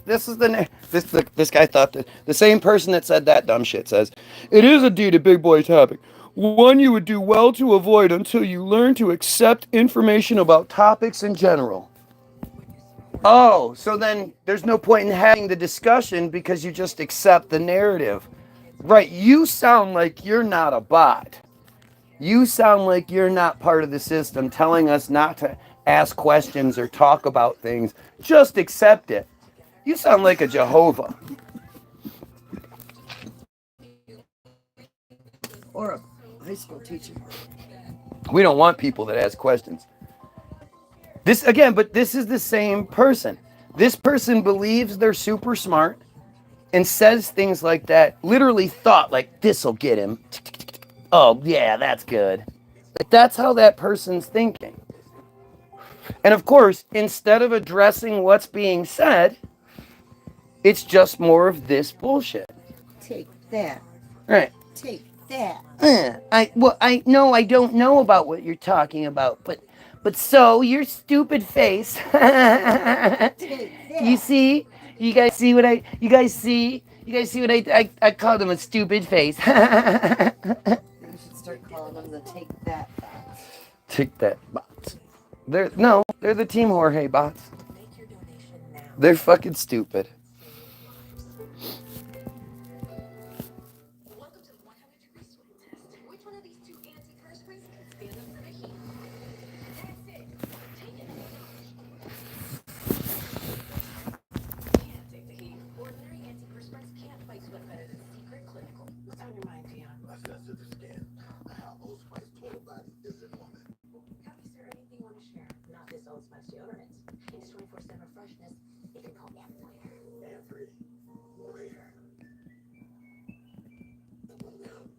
This guy thought that the same person that said that dumb shit says it is indeed a big boy topic, one you would do well to avoid until you learn to accept information about topics in general. Oh, so then there's no point in having the discussion because you just accept the narrative. Right, you sound like you're not a bot. You sound like you're not part of the system telling us not to ask questions or talk about things. Just accept it. You sound like a Jehovah. Or a high school teacher. We don't want people that ask questions. This is the same person. This person believes they're super smart and says things like that, literally thought like, this'll get him. Oh, yeah, that's good. Like, that's how that person's thinking. And of course, instead of addressing what's being said, it's just more of this bullshit. Take that. Right. Take that. I know I don't know about what you're talking about, but so your stupid face. Take that. You see? You guys see what I? You guys see? You guys see what I called him a stupid face. You should start calling them the take that bots. Take that bots. They're the Team Jorge bots. Make your donation now. They're fucking stupid. Welcome to the 100-degree sweat test. Which one of these two anti-perspirants can stand up to the heat? That's it. Take it. Can't take the heat. Ordinary antiperspirants can't fight sweat better than secret clinical. What's on your mind, Dion? Assess the scan. How Old Spice total body is in woman. Copy, sir. Anything you want to share? Not this Old Spice deodorant. It's 24/7 freshness. It can go everywhere. Every where.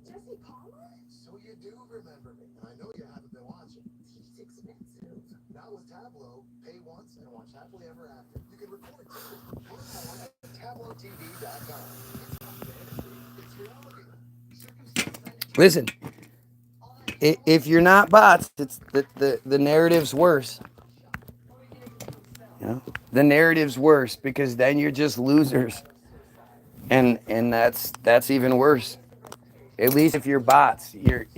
Jesse Palmer? So you do remember me. I know you haven't been watching. He's expensive. Not with Tableau. Pay once and watch happily ever after. You can record too. Learn more at tablowtv.com. It's not fantasy. It's reality. Circumstance. Listen, if you're not bots, it's the narrative's worse. You know, the narrative's worse because then you're just losers, and that's even worse. At least if you're bots, you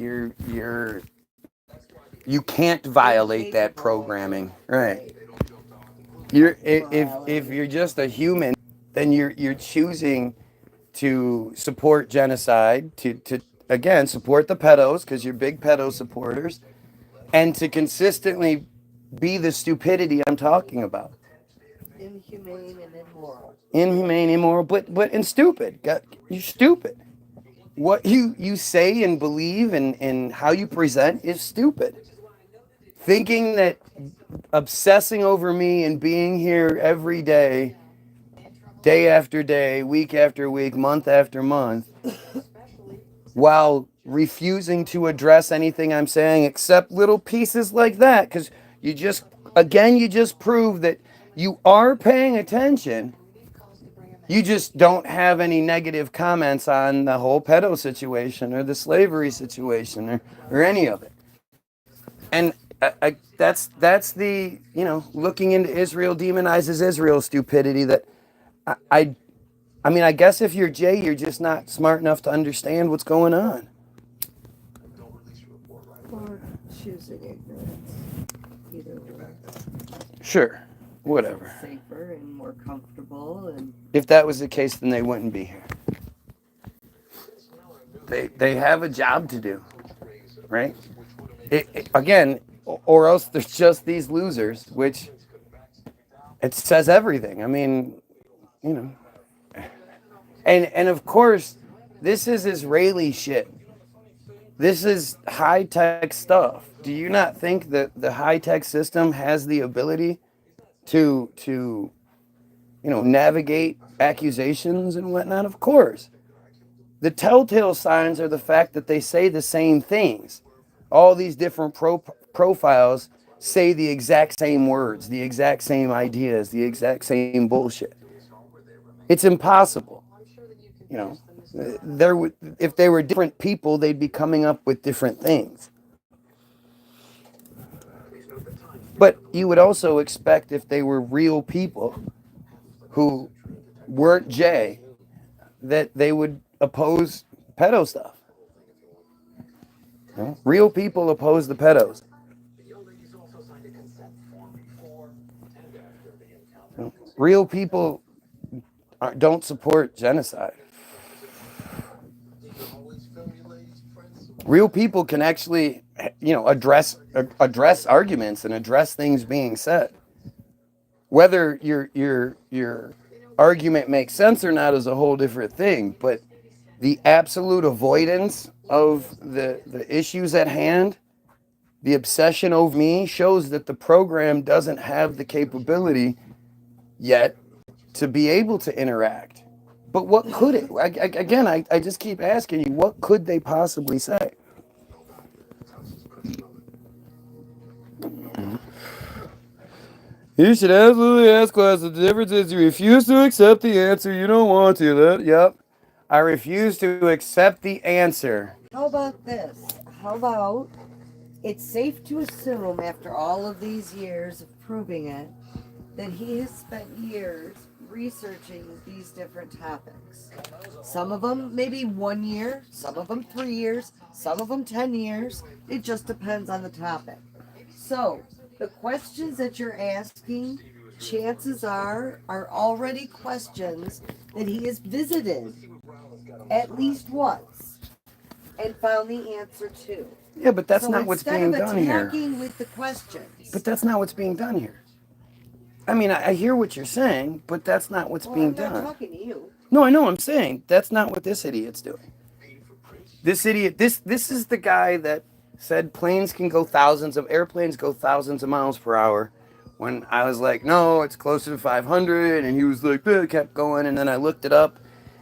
can't violate that programming, right? If you're just a human, then you're choosing to support genocide, to again support the pedos because you're big pedo supporters, and to consistently be the stupidity I'm talking about. Inhumane and immoral. Inhumane, immoral, but and stupid. You're stupid. What you say and believe and how you present is stupid. Thinking that obsessing over me and being here every day, day after day, week after week, month after month, while refusing to address anything I'm saying except little pieces like that, because you just prove that you are paying attention. You just don't have any negative comments on the whole pedo situation or the slavery situation or any of it. And that's the, looking into Israel demonizes Israel stupidity that I mean, I guess if you're Jay, you're just not smart enough to understand what's going on. Or choosing ignorance. Either way. Sure, whatever. Safer and more comfortable and If that was the case, then they wouldn't be here. They have a job to do, right? Again, or else there's just these losers, which it says everything. I mean, and of course, this is Israeli shit. This is high-tech stuff. Do you not think that the high-tech system has the ability to navigate accusations and whatnot? Of course. The telltale signs are the fact that they say the same things. All these different profiles say the exact same words, the exact same ideas, the exact same bullshit. It's impossible. If they were different people, they'd be coming up with different things. But you would also expect if they were real people who weren't Jay, that they would oppose pedo stuff. Real people oppose the pedos. Real people don't support genocide. Real people can actually, address arguments and address things being said. Whether your argument makes sense or not is a whole different thing. But the absolute avoidance of the issues at hand, the obsession over me, shows that the program doesn't have the capability yet to be able to interact. But what could it? I just keep asking you, what could they possibly say? You should absolutely ask questions. The difference is you refuse to accept the answer. You don't want to. Yep. I refuse to accept the answer. How about this? How about it's safe to assume, after all of these years of proving it, that he has spent years researching these different topics. Some of them maybe 1 year, some of them 3 years, some of them 10 years. It just depends on the topic. So, the questions that you're asking, chances are already questions that he has visited at least once and found the answer to. Yeah, but that's So not what's instead being of done here. attacking with the questions, But that's not what's being done here. I mean, I hear what you're saying, but that's not what's well, being I'm not done. talking to you. No, I know. I'm saying that's not what this idiot's doing. This idiot. This is the guy that said airplanes go thousands of miles per hour. When I was like, no, it's closer to 500, and he was like, kept going, and then I looked it up,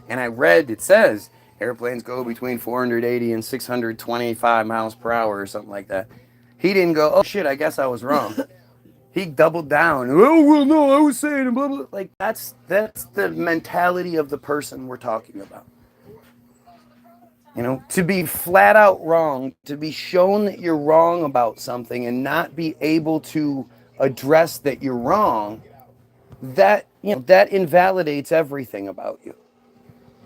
and I read it says airplanes go between 480 and 625 miles per hour or something like that. He didn't go, oh shit, I guess I was wrong. He doubled down. Oh well, no, I was saying blah blah. Like that's the mentality of the person we're talking about. You know, to be flat out wrong, to be shown that you're wrong about something and not be able to address that you're wrong, that invalidates everything about you.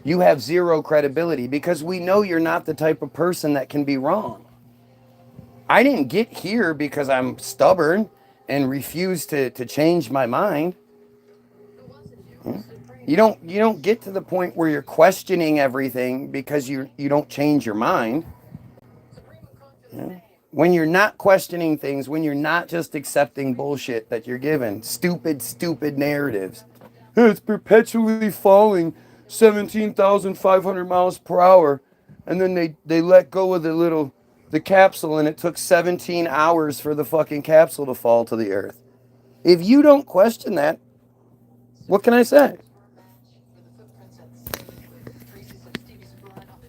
You have zero credibility because we know you're not the type of person that can be wrong. I didn't get here because I'm stubborn and refuse to change my mind. You don't get to the point where you're questioning everything because you don't change your mind. When you're not questioning things, when you're not just accepting bullshit that you're given, stupid narratives. It's perpetually falling 17,500 miles per hour, and then they let go of the capsule, and it took 17 hours for the fucking capsule to fall to the earth. If you don't question that, what can I say?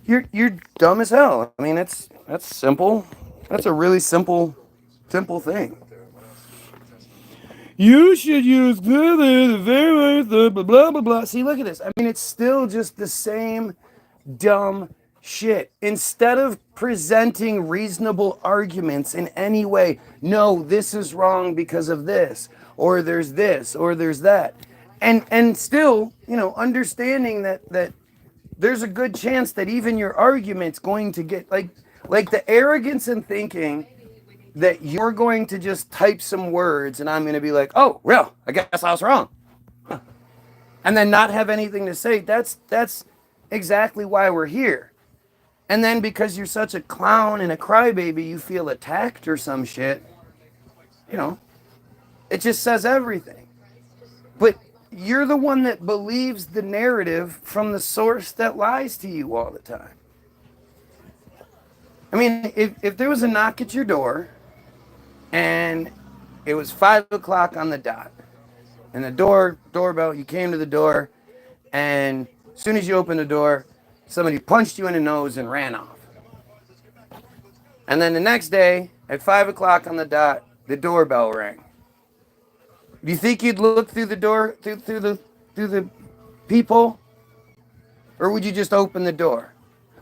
You're dumb as hell. I mean, that's simple. That's a really simple thing. You should use blah blah blah blah. See, look at this. I mean, it's still just the same dumb shit. Instead of presenting reasonable arguments in any way, no, this is wrong because of this, or there's this, or there's that, and still, understanding that there's a good chance that even your argument's going to get like the arrogance in thinking that you're going to just type some words and I'm going to be like, oh, real, I guess I was wrong. Huh. And then not have anything to say. That's exactly why we're here. And then because you're such a clown and a crybaby, you feel attacked or some shit. It just says everything. But you're the one that believes the narrative from the source that lies to you all the time. I mean, if there was a knock at your door and it was 5 o'clock on the dot, and the doorbell, you came to the door, and as soon as you opened the door, somebody punched you in the nose and ran off. And then the next day, at 5 o'clock on the dot, the doorbell rang. Do you think you'd look through the door, through the peephole? Or would you just open the door?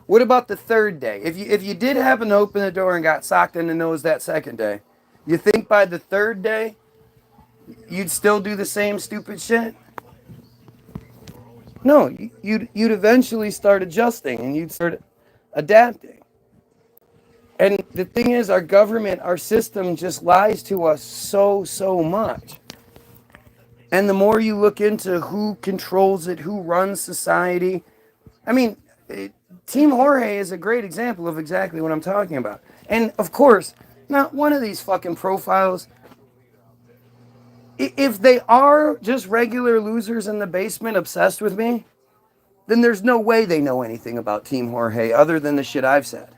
What about the third day? If you did happen to open the door and got socked in the nose that second day, you think by the third day, you'd still do the same stupid shit? No, you'd eventually start adjusting and you'd start adapting. And the thing is, our government, our system just lies to us so much. And the more you look into who controls it, who runs society, I mean, Team Jorge is a great example of exactly what I'm talking about. And of course, not one of these fucking profiles, if they are just regular losers in the basement obsessed with me, then there's no way they know anything about Team Jorge other than the shit I've said.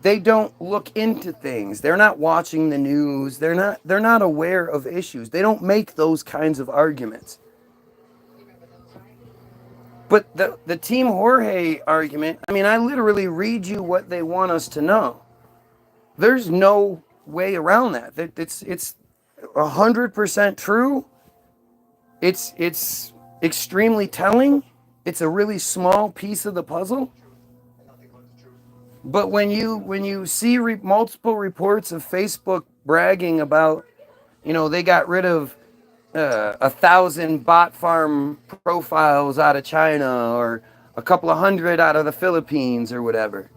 They don't look into things. They're not watching the news. They're not aware of issues. They don't make those kinds of arguments. But the Team Jorge argument, I mean, I literally read you what they want us to know. There's no way around that. It's 100% true. It's extremely telling. It's a really small piece of the puzzle. But when you see multiple reports of Facebook bragging about, they got rid of 1,000 bot farm profiles out of China, or a couple of hundred out of the Philippines or whatever,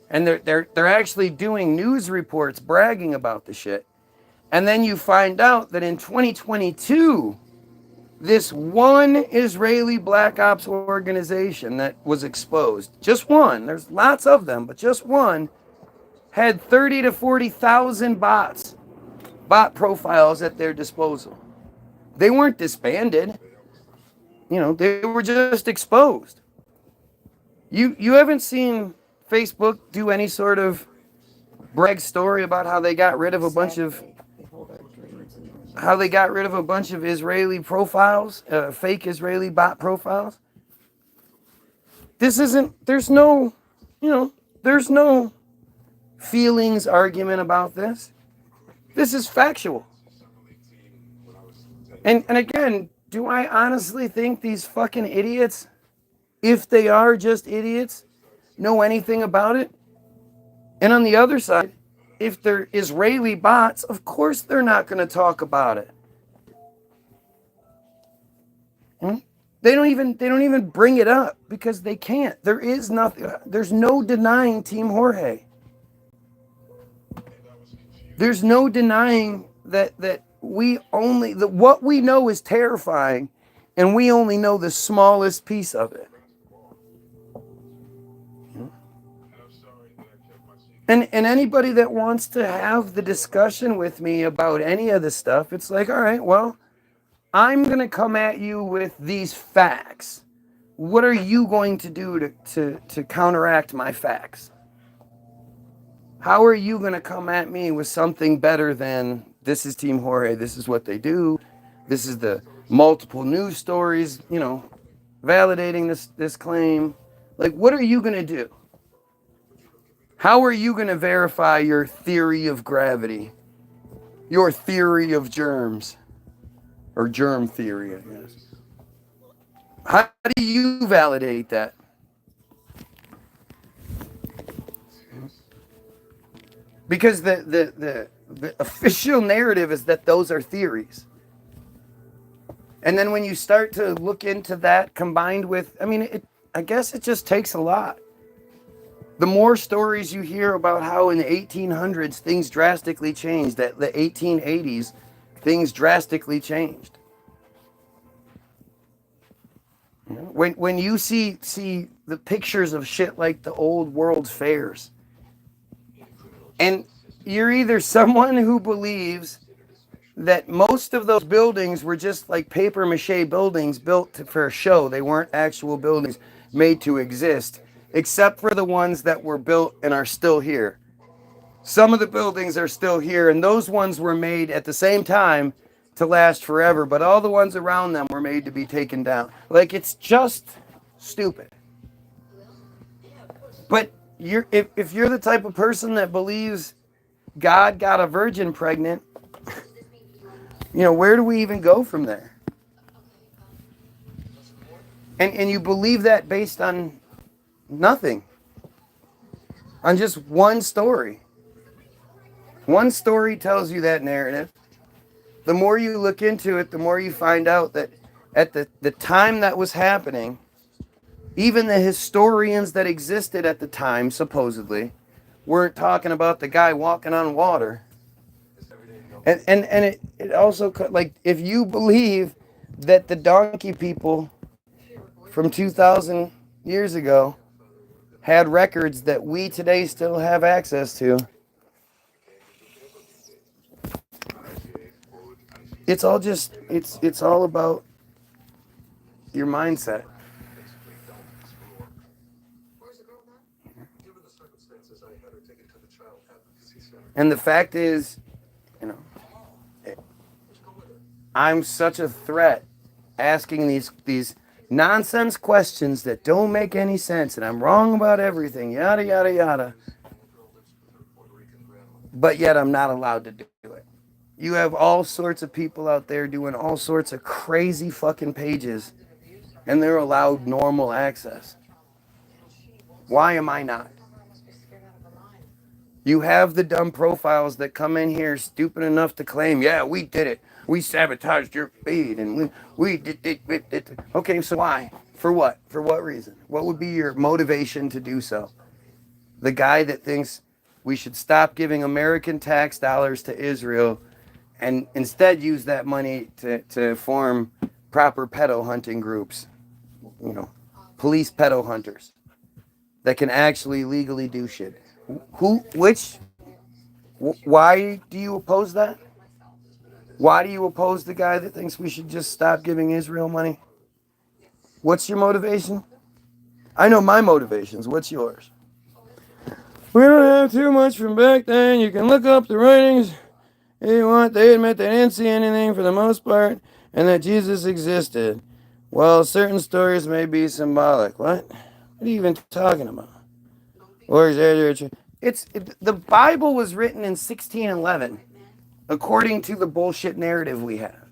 and they're actually doing news reports bragging about the shit, and then you find out that in 2022, this one Israeli black ops organization that was exposed, just one, there's lots of them, but just one, had 30 to 40,000 bot profiles at their disposal. They weren't disbanded. They were just exposed. You haven't seen Facebook do any sort of brag story about how they got rid of a bunch of Israeli profiles, fake Israeli bot profiles. There's no feelings argument about this. This is factual. And again, do I honestly think these fucking idiots, if they are just idiots, know anything about it? And on the other side, if they're Israeli bots, of course they're not going to talk about it. They don't even bring it up because they can't. There is nothing. There's no denying Team Jorge. There's no denying that what we know is terrifying, and we only know the smallest piece of it. And anybody that wants to have the discussion with me about any of this stuff, it's like, all right, well, I'm going to come at you with these facts. What are you going to do to counteract my facts? How are you going to come at me with something better than, this is Team Jorge, this is what they do, this is the multiple news stories, validating this claim? Like, what are you going to do? How are you going to verify your theory of gravity? Your theory of germs? Or germ theory, I guess. How do you validate that? Because the official narrative is that those are theories. And then when you start to look into that combined with, I guess it just takes a lot. The more stories you hear about how in the 1800s things drastically changed, that the 1880s things drastically changed. When you see the pictures of shit like the old World's Fairs, and you're either someone who believes that most of those buildings were just like papier mâché buildings built for a show, they weren't actual buildings made to exist, except for the ones that were built and are still here. Some of the buildings are still here, and those ones were made at the same time to last forever, but all the ones around them were made to be taken down. Like, it's just stupid. But if you're the type of person that believes God got a virgin pregnant, where do we even go from there? And you believe that based on nothing. On just one story. One story tells you that narrative. The more you look into it, the more you find out that at the time that was happening, even the historians that existed at the time, supposedly, weren't talking about the guy walking on water. And it also, like, if you believe that the donkey people from 2,000 years ago had records that we today still have access to, it's all just, it's all about your mindset. And the fact is, I'm such a threat asking these nonsense questions that don't make any sense, and I'm wrong about everything, yada, yada, yada. But yet I'm not allowed to do it. You have all sorts of people out there doing all sorts of crazy fucking pages, and they're allowed normal access. Why am I not? You have the dumb profiles that come in here stupid enough to claim, yeah, we did it. We sabotaged your feed and we did it. Okay, so why? For what? For what reason? What would be your motivation to do so? The guy that thinks we should stop giving American tax dollars to Israel and instead use that money to form proper pedo hunting groups, you know, police pedo hunters that can actually legally do shit. Why do you oppose that? Why do you oppose the guy that thinks we should just stop giving Israel money? What's your motivation? I know my motivations. What's yours? We don't have too much from back then. You can look up the writings if you want. They admit they didn't see anything for the most part and that Jesus existed. Well, certain stories may be symbolic. What? What are you even talking about? Or is there? The Bible was written in 1611, according to the bullshit narrative we have.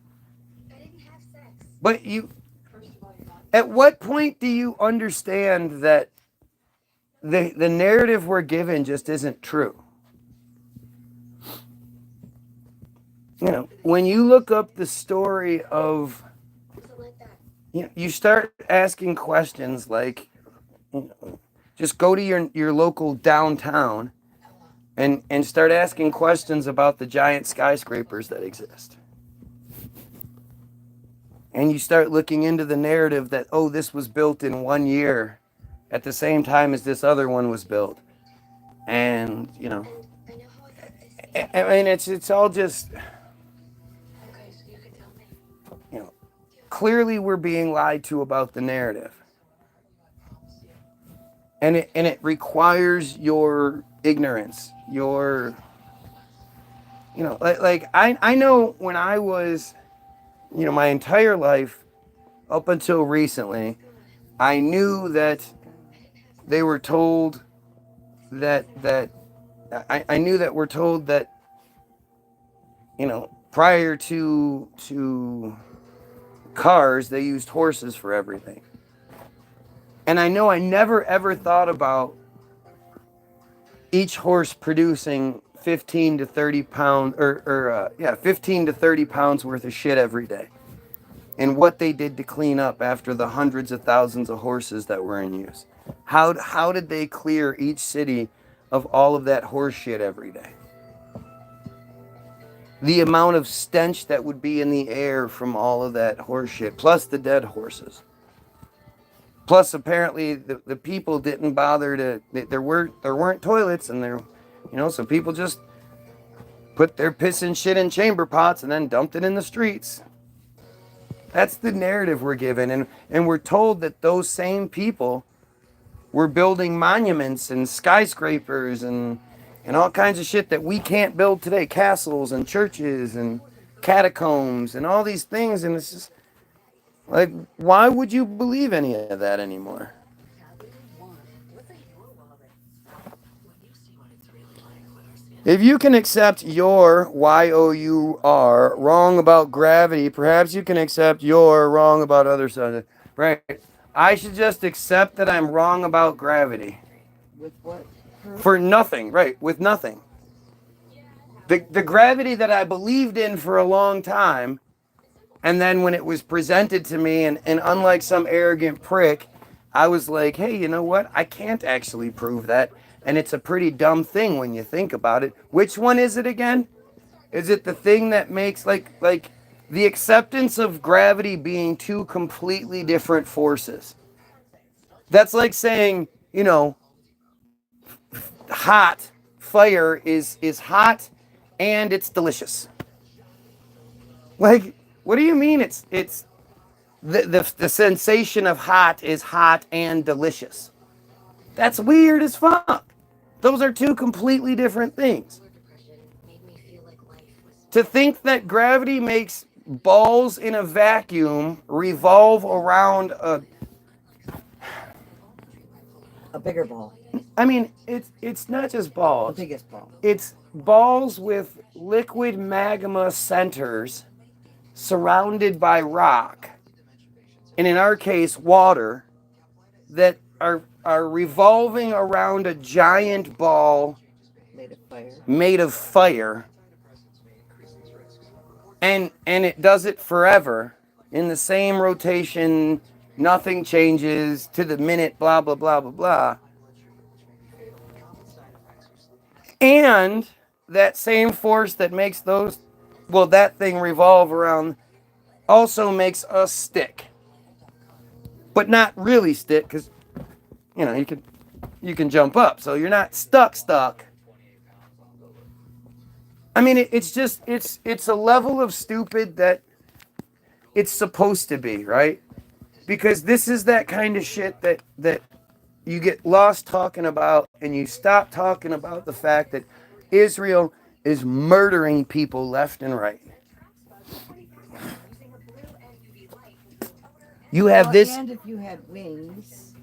I didn't have sex. But at what point do you understand that the narrative we're given just isn't true? You know, when you look up the story of, Was it like that? you start asking questions like, just go to your local downtown and start asking questions about the giant skyscrapers that exist. And you start looking into the narrative that, oh, this was built in 1 year at the same time as this other one was built. And, I know how I got this. I mean, it's all just, Okay, so you can tell me. Clearly we're being lied to about the narrative. And it requires your ignorance, your, like I know when I was, my entire life up until recently, I knew that they were told that I knew that we're told that, prior to cars, they used horses for everything. And I know I never ever thought about each horse producing 15 to 30 pounds 15 to 30 pounds worth of shit every day. And what they did to clean up after the hundreds of thousands of horses that were in use. How did they clear each city of all of that horse shit every day? The amount of stench that would be in the air from all of that horse shit, plus the dead horses. Plus, apparently, the people didn't bother to. There weren't toilets, and so people just put their piss and shit in chamber pots and then dumped it in the streets. That's the narrative we're given, and we're told that those same people were building monuments and skyscrapers and all kinds of shit that we can't build today, castles and churches and catacombs and all these things, and it's just. Like, why would you believe any of that anymore? If you can accept your Y-O-U-R wrong about gravity, perhaps you can accept your wrong about other subjects. Right. I should just accept that I'm wrong about gravity. With what? For nothing, right, with nothing. The gravity that I believed in for a long time, and then when it was presented to me, and unlike some arrogant prick, I was like, hey, you know what? I can't actually prove that. And it's a pretty dumb thing when you think about it. Which one is it again? Is it the thing that makes, like the acceptance of gravity being two completely different forces? That's like saying, hot fire is hot and it's delicious. Like, what do you mean it's the sensation of hot is hot and delicious? That's weird as fuck. Those are two completely different things. To think that gravity makes balls in a vacuum revolve around A bigger ball. I mean, it's not just balls. The biggest ball. It's balls with liquid magma centers surrounded by rock, and in our case, water, that are revolving around a giant ball made of fire, and it does it forever in the same rotation, nothing changes to the minute, blah, blah, blah, blah, blah. And that same force that makes that thing revolve around also makes us stick. But not really stick, because, you can jump up. So you're not stuck. I mean, it's a level of stupid that it's supposed to be, right? Because this is that kind of shit that you get lost talking about, and you stop talking about the fact that Israel is murdering people left and right. You have this. And if you had wings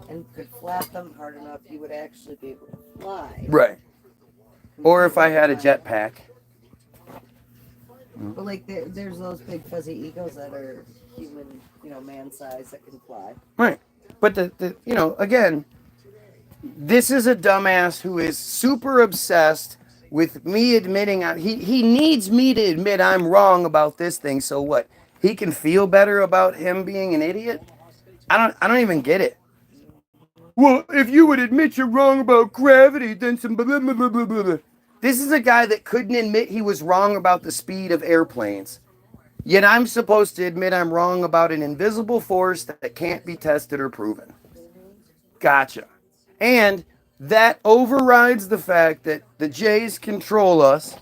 and could flap them hard enough, you would actually be able to fly. Right. Or if I had a jetpack. But like there's those big fuzzy eagles that are human, man size that can fly. Right. But again, this is a dumbass who is super obsessed with me admitting he needs me to admit I'm wrong about this thing. So what? He can feel better about him being an idiot? I don't even get it. Well, if you would admit you're wrong about gravity, then some blah, blah, blah, blah, blah. This is a guy that couldn't admit he was wrong about the speed of airplanes. Yet I'm supposed to admit I'm wrong about an invisible force that can't be tested or proven. Gotcha. And that overrides the fact that the Jays control us.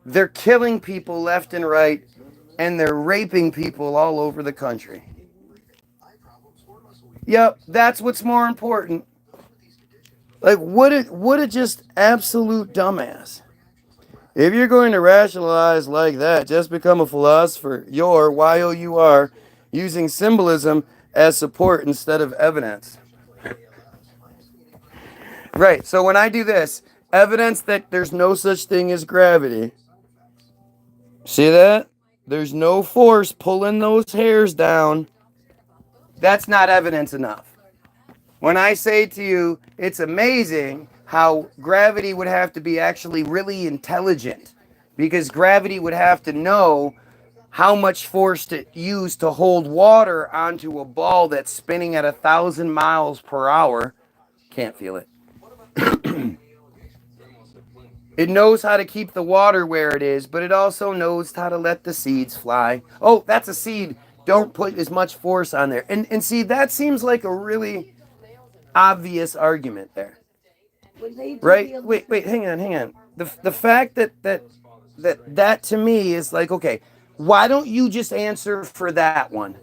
They're killing people left and right, and they're raping people all over the country. Yep, that's what's more important. Like, what a just absolute dumbass. If you're going to rationalize like that, just become a philosopher. You're, Y-O-U-R, using symbolism as support instead of evidence. Right, so when I do this, evidence that there's no such thing as gravity. See that? There's no force pulling those hairs down. That's not evidence enough. When I say to you, it's amazing how gravity would have to be actually really intelligent, because gravity would have to know how much force to use to hold water onto a ball that's spinning at 1,000 miles per hour. Can't feel it. It knows how to keep the water where it is, but it also knows how to let the seeds fly. Oh, that's a seed. Don't put as much force on there. And see, that seems like a really obvious argument there. Right? Wait, hang on. The fact that to me is like, okay, why don't you just answer for that one?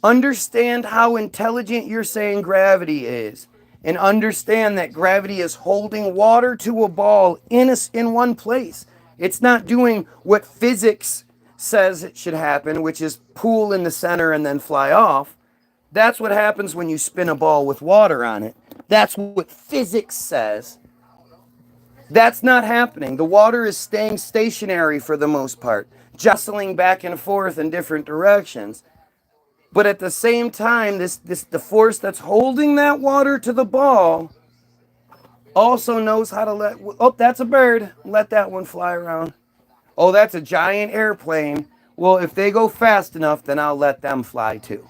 Understand how intelligent you're saying gravity is, and understand that gravity is holding water to a ball in one place. It's not doing what physics says it should happen, which is pool in the center and then fly off. That's what happens when you spin a ball with water on it. That's what physics says. That's not happening. The water is staying stationary for the most part, jostling back and forth in different directions. But at the same time, the force that's holding that water to the ball also knows how to oh, that's a bird. Let that one fly around. Oh, that's a giant airplane. Well, if they go fast enough, then I'll let them fly too.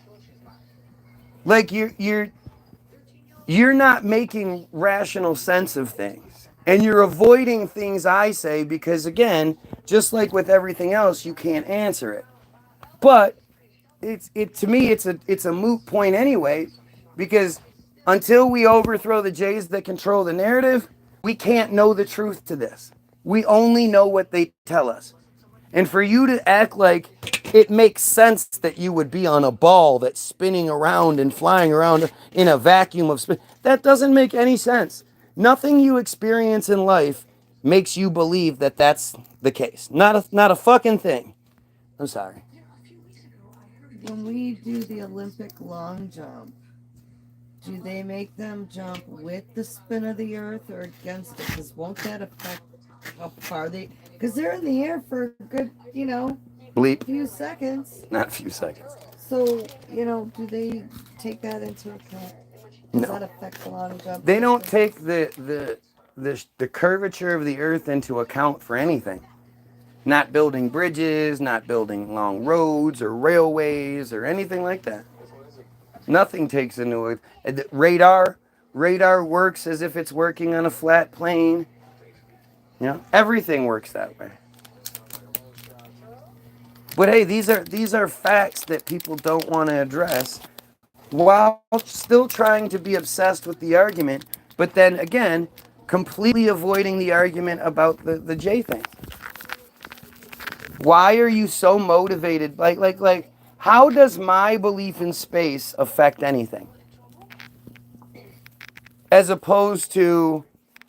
Like you're not making rational sense of things. And you're avoiding things I say because, again, just like with everything else, you can't answer it. But to me, it's a moot point anyway, because until we overthrow the Jays that control the narrative, we can't know the truth to this. We only know what they tell us. And for you to act like it makes sense that you would be on a ball that's spinning around and flying around in a vacuum of spin, that doesn't make any sense. Nothing you experience in life makes you believe that that's the case. Not a fucking thing. I'm sorry. When we do the Olympic long jump, do they make them jump with the spin of the earth or against it? Because won't that affect how far they... Because they're in the air for a good, Bleep. few seconds. Not a few seconds. So, do they take that into account? Does that affect the long jump? They don't take the the curvature of the earth into account for anything. Not building bridges, not building long roads or railways or anything like that. Nothing takes into it. Radar works as if it's working on a flat plane. You know, everything works that way. But hey, these are facts that people don't want to address while still trying to be obsessed with the argument, but then again, completely avoiding the argument about the J thing. Why are you so motivated? Like, how does my belief in space affect anything? As opposed to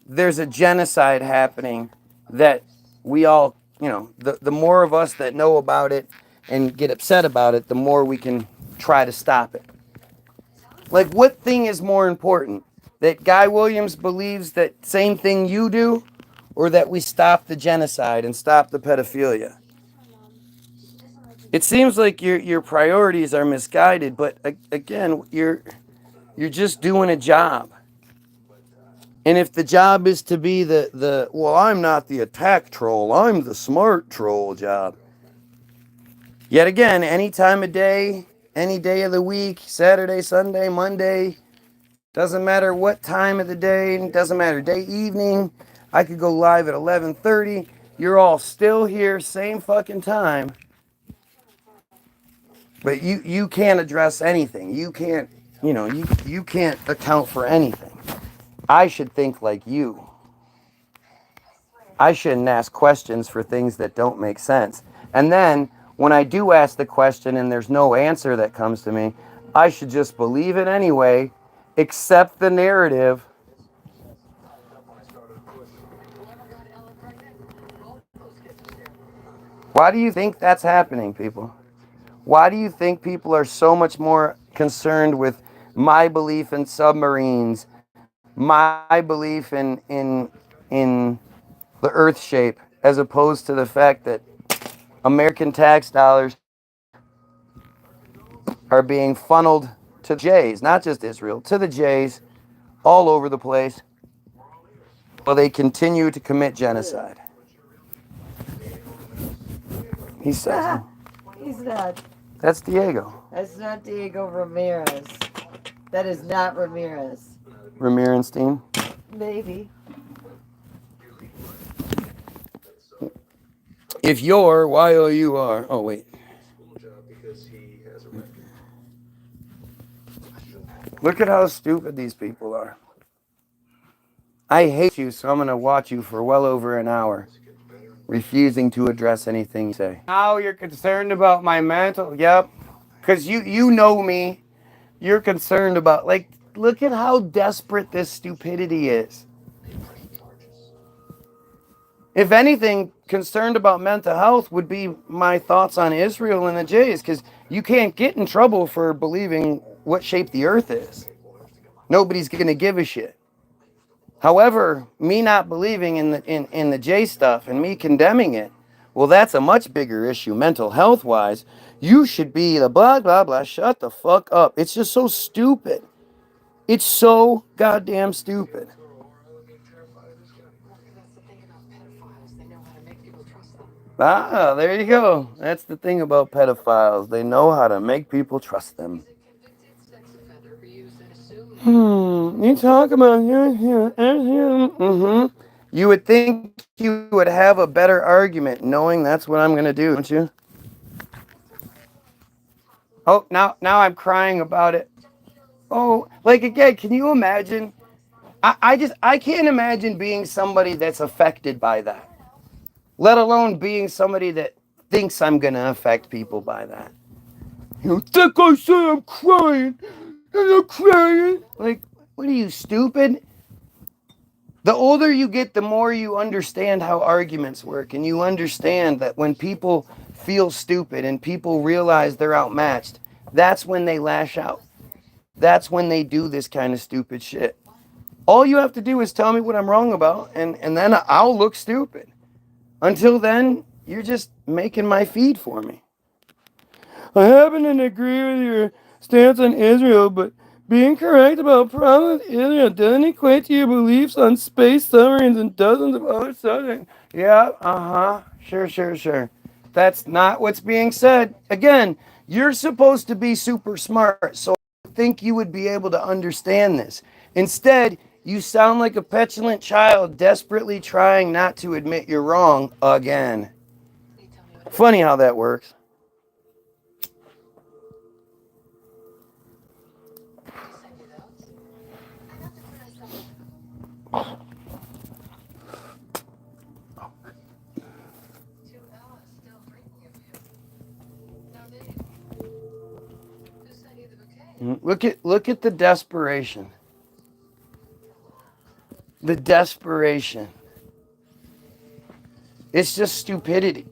there's a genocide happening that we all, you know, the more of us that know about it and get upset about it, the more we can try to stop it. Like, what thing is more important? That Guy Williams believes that same thing you do, or that we stop the genocide and stop the pedophilia? It seems like your priorities are misguided, but again, you're just doing a job. And if the job is to be the well, I'm not the attack troll, I'm the smart troll job. Yet again, any time of day, any day of the week, Saturday, Sunday, Monday, doesn't matter what time of the day, doesn't matter day, evening, I could go live at 11:30. You're all still here, same fucking time. But you can't address anything. You can't, you know, you can't account for anything. I should think like you. I shouldn't ask questions for things that don't make sense. And then when I do ask the question and there's no answer that comes to me, I should just believe it anyway, accept the narrative. Why do you think that's happening, people? Why do you think people are so much more concerned with my belief in submarines, my belief in the earth shape, as opposed to the fact that American tax dollars are being funneled to the Jays, not just Israel, to the Jays all over the place, while they continue to commit genocide? He's sexy. He's not. That's Diego. That's not Diego Ramirez. That is not Ramirez. Ramirenstein. Maybe. If you're Y-O-U-R. Oh, wait. Look at how stupid these people are. I hate you, so I'm going to watch you for well over an hour, refusing to address anything you say. Now you're concerned about my mental? Yep. Because you know me. You're concerned about, like, look at how desperate this stupidity is. If anything, concerned about mental health would be my thoughts on Israel and the Jays, because you can't get in trouble for believing what shape the earth is. Nobody's going to give a shit. However, me not believing in the J stuff and me condemning it, well, that's a much bigger issue mental health wise. You should be the blah, blah, blah. Shut the fuck up. It's just so stupid. It's so goddamn stupid. Ah, there you go. That's the thing about pedophiles. They know how to make people trust them. You talk about You would think you would have a better argument knowing that's what I'm going to do, don't you? Oh, now I'm crying about it. Oh, like again, can you imagine? I can't imagine being somebody that's affected by that. Let alone being somebody that thinks I'm going to affect people by that. You think I say I'm crying? I'm not crying. Like, what are you, stupid? The older you get, the more you understand how arguments work. And you understand that when people feel stupid and people realize they're outmatched, that's when they lash out. That's when they do this kind of stupid shit. All you have to do is tell me what I'm wrong about, and then I'll look stupid. Until then, you're just making my feed for me. I happen to agree with your stance on Israel, but Being correct about problems Israel doesn't equate to your beliefs on space submarines and dozens of other subjects. Yeah, sure. That's not what's being said. Again, you're supposed to be super smart, so I think you would be able to understand this. Instead, you sound like a petulant child desperately trying not to admit you're wrong again. Funny how that works. Look at the desperation. The desperation. It's just stupidity.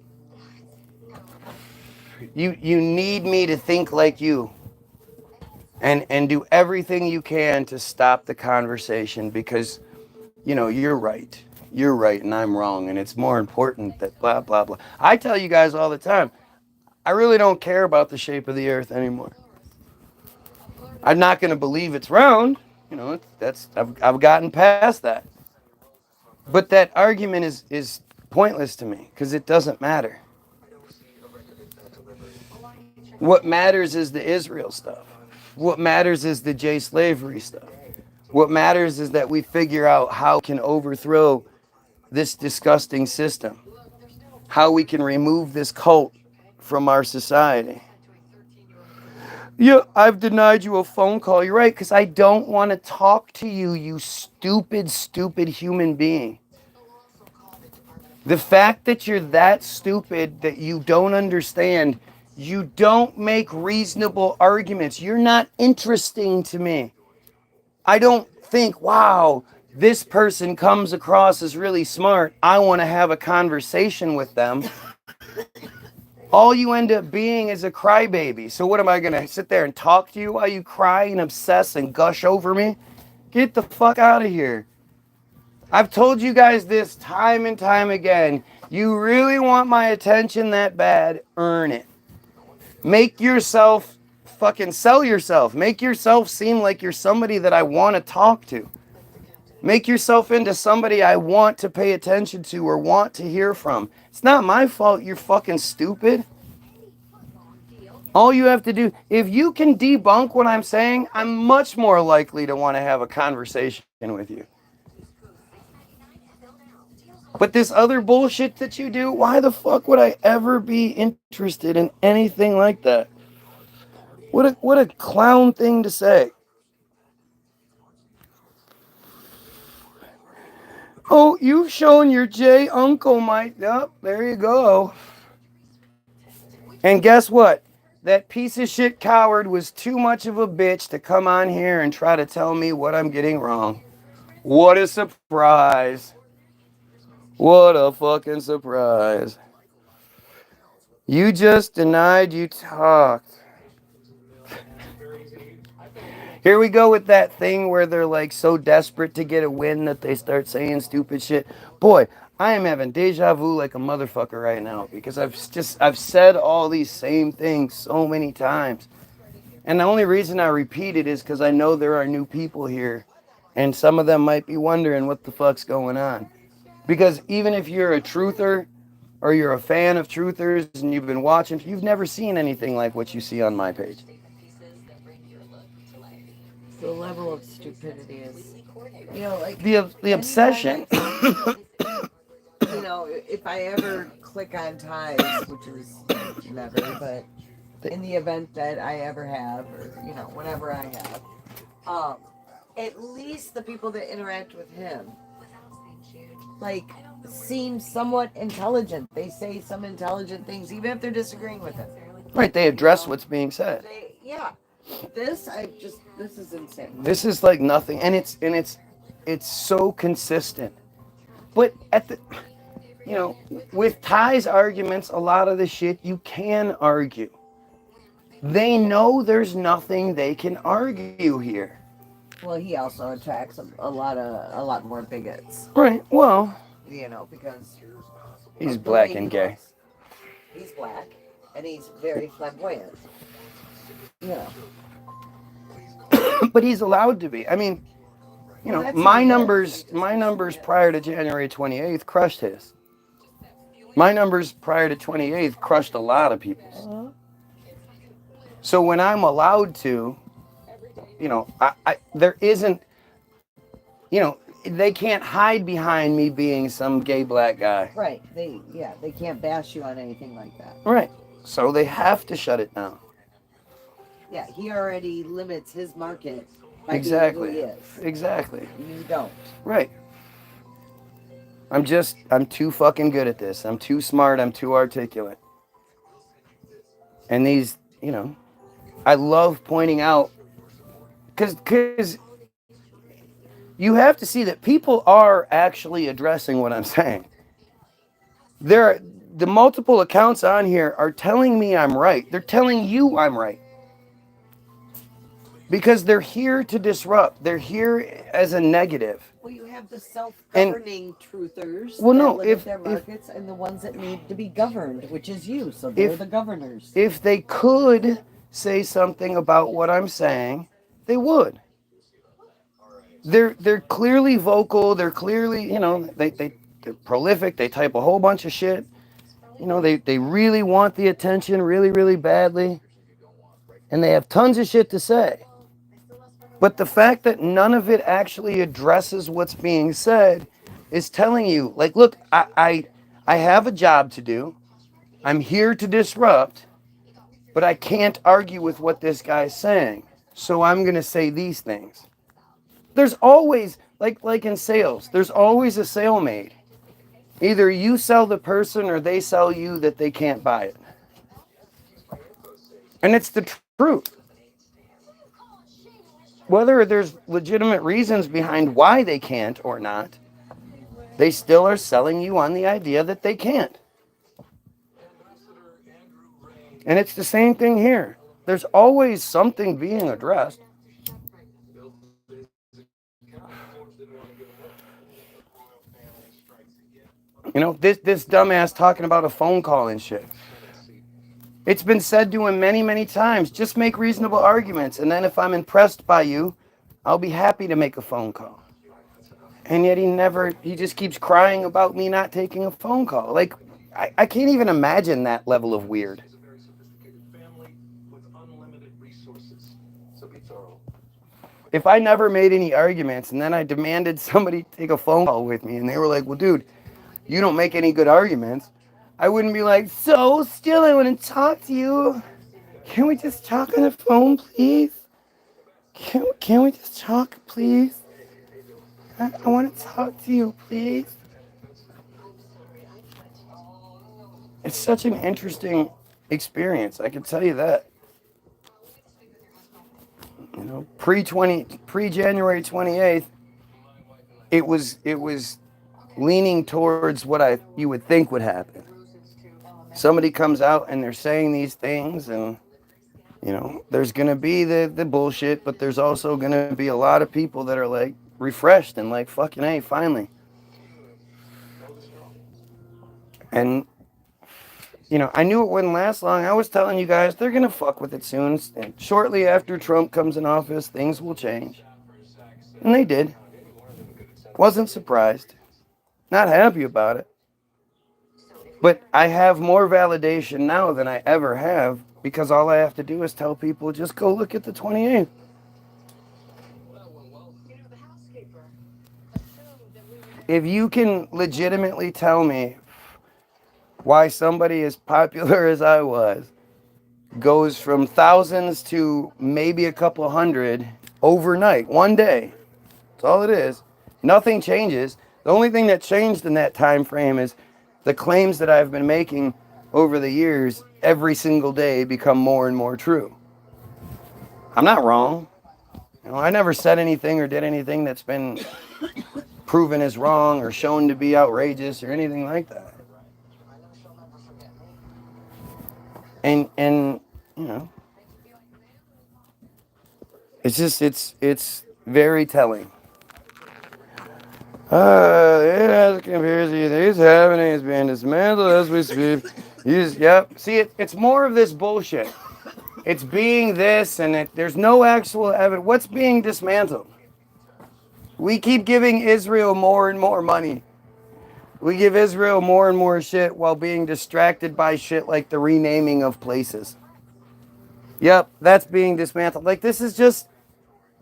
You need me to think like you. And do everything you can to stop the conversation because, you know, you're right. You're right and I'm wrong. And it's more important that blah, blah, blah. I tell you guys all the time, I really don't care about the shape of the earth anymore. I'm not going to believe it's round. You know, I've gotten past that. But that argument is pointless to me because it doesn't matter. What matters is the Israel stuff. What matters is the J slavery stuff. What matters is that we figure out how we can overthrow this disgusting system. How we can remove this cult from our society. Yeah, I've denied you a phone call. You're right, because I don't want to talk to you, you stupid human being. The fact that you're that stupid that you don't understand, you don't make reasonable arguments. You're not interesting to me. I don't think, wow, this person comes across as really smart. I want to have a conversation with them. All you end up being is a crybaby. So what am I going to sit there and talk to you while you cry and obsess and gush over me? Get the fuck out of here. I've told you guys this time and time again. You really want my attention that bad? Earn it. Make yourself fucking sell yourself. Make yourself seem like you're somebody that I want to talk to. Make yourself into somebody I want to pay attention to or want to hear from. It's not my fault you're fucking stupid. All you have to do, if you can debunk what I'm saying, I'm much more likely to want to have a conversation with you. But this other bullshit that you do, why the fuck would I ever be interested in anything like that? What a clown thing to say. Oh, you've shown your J uncle might. Yep, there you go. And guess what? That piece of shit coward was too much of a bitch to come on here and try to tell me what I'm getting wrong. What a surprise. What a fucking surprise. You just denied you talked. Here we go with that thing where they're like so desperate to get a win that they start saying stupid shit. Boy, I am having deja vu like a motherfucker right now because I've said all these same things so many times. And the only reason I repeat it is because I know there are new people here and some of them might be wondering what the fuck's going on. Because even if you're a truther or you're a fan of truthers and you've been watching, you've never seen anything like what you see on my page. The level of stupidity is, you know, like the obsession. You know, if I ever click on ties, which is never, but in the event that I ever have, or you know, whenever I have, at least the people that interact with him, like, seem somewhat intelligent. They say some intelligent things, even if they're disagreeing with him. Right, they address what's being said. Yeah. This is insane. This is like nothing, and it's so consistent. But at the, you know, with Ty's arguments, a lot of the shit you can argue. They know there's nothing they can argue here. Well, he also attracts a lot more bigots. Right. Well, you know, because he's black and gay. He's black, and he's very flamboyant. You know. But he's allowed to be. I mean, you Well, know, that's my okay. numbers prior to January 28th crushed his. My numbers prior to 28th crushed a lot of people's. So when I'm allowed to, you know, there isn't, you know, they can't hide behind me being some gay black guy. Right. They can't bash you on anything like that. Right. So they have to shut it down. Yeah, he already limits his market by Exactly. being who he is. Exactly. You don't. Right. I'm too fucking good at this. I'm too smart. I'm too articulate. And these, you know, I love pointing out, because you have to see that people are actually addressing what I'm saying. The multiple accounts on here are telling me I'm right. They're telling you I'm right. Because they're here to disrupt. They're here as a negative. Well, you have the self-governing truthers Well, that no, limit their markets, and the ones that need to be governed, which is you. So they're the governors. If they could say something about what I'm saying, they would. They're clearly vocal. They're clearly, you know, they're prolific. They type a whole bunch of shit. You know, they really want the attention really, really badly. And they have tons of shit to say. But the fact that none of it actually addresses what's being said is telling you, like, look, I have a job to do. I'm here to disrupt, but I can't argue with what this guy's saying. So I'm going to say these things. There's always, like in sales, there's always a sale made. Either you sell the person or they sell you that they can't buy it. And it's the truth. Whether there's legitimate reasons behind why they can't or not, they still are selling you on the idea that they can't. And it's the same thing here. There's always something being addressed. You know, this dumbass talking about a phone call and shit. It's been said to him many, many times, just make reasonable arguments, and then if I'm impressed by you, I'll be happy to make a phone call. And yet he just keeps crying about me not taking a phone call. Like, I can't even imagine that level of weird. If I never made any arguments and then I demanded somebody take a phone call with me and they were like, well, dude, you don't make any good arguments, I wouldn't be like, so still I want to talk to you. Can we just talk on the phone, please? Can we just talk, please? I want to talk to you, please. It's such an interesting experience, I can tell you that. You know, pre-January 28th, it was leaning towards what you would think would happen. Somebody comes out and they're saying these things, and you know, there's gonna be the bullshit, but there's also gonna be a lot of people that are like refreshed and like, fucking hey, finally. And you know, I knew it wouldn't last long. I was telling you guys, they're gonna fuck with it soon. And shortly after Trump comes in office, things will change. And they did. Wasn't surprised. Not happy about it. But I have more validation now than I ever have, because all I have to do is tell people, just go look at the 28th. If you can legitimately tell me why somebody as popular as I was goes from thousands to maybe a couple hundred overnight, one day, that's all it is. Nothing changes. The only thing that changed in that time frame is the claims that I've been making over the years every single day become more and more true. I'm not wrong. You know, I never said anything or did anything that's been proven as wrong or shown to be outrageous or anything like that. And you know, it's just it's very telling. It has a conspiracy. This happening is being dismantled as we speak. Yep. See, it's more of this bullshit. It's being this, and there's no actual evidence. What's being dismantled? We keep giving Israel more and more money. We give Israel more and more shit while being distracted by shit like the renaming of places. Yep, that's being dismantled. Like, this is just,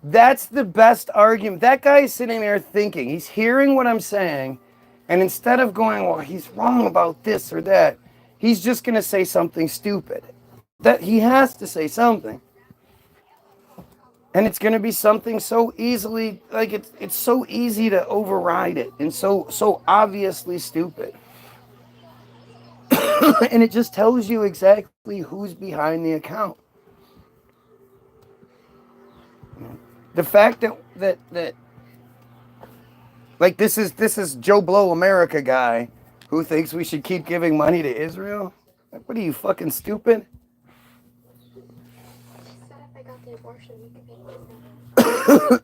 that's the best argument. That guy is sitting there thinking, he's hearing what I'm saying, and instead of going, well, he's wrong about this or that, he's just going to say something stupid. That he has to say something. And it's going to be something so easily, like it's so easy to override it and so obviously stupid. And it just tells you exactly who's behind the account. The fact that like this is Joe Blow America guy who thinks we should keep giving money to Israel. Like, what are you, fucking stupid? She said if I got the abortion, we could pay for that.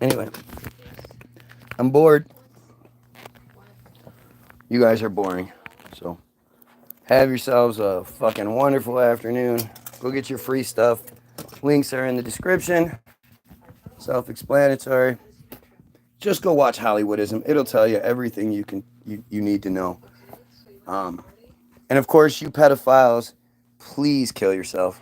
Anyway, I'm bored. You guys are boring. So have yourselves a fucking wonderful afternoon. Go get your free stuff. Links are in the description. Self-explanatory. Just go watch Hollywoodism. It'll tell you everything you need to know. And of course, you pedophiles, please kill yourself.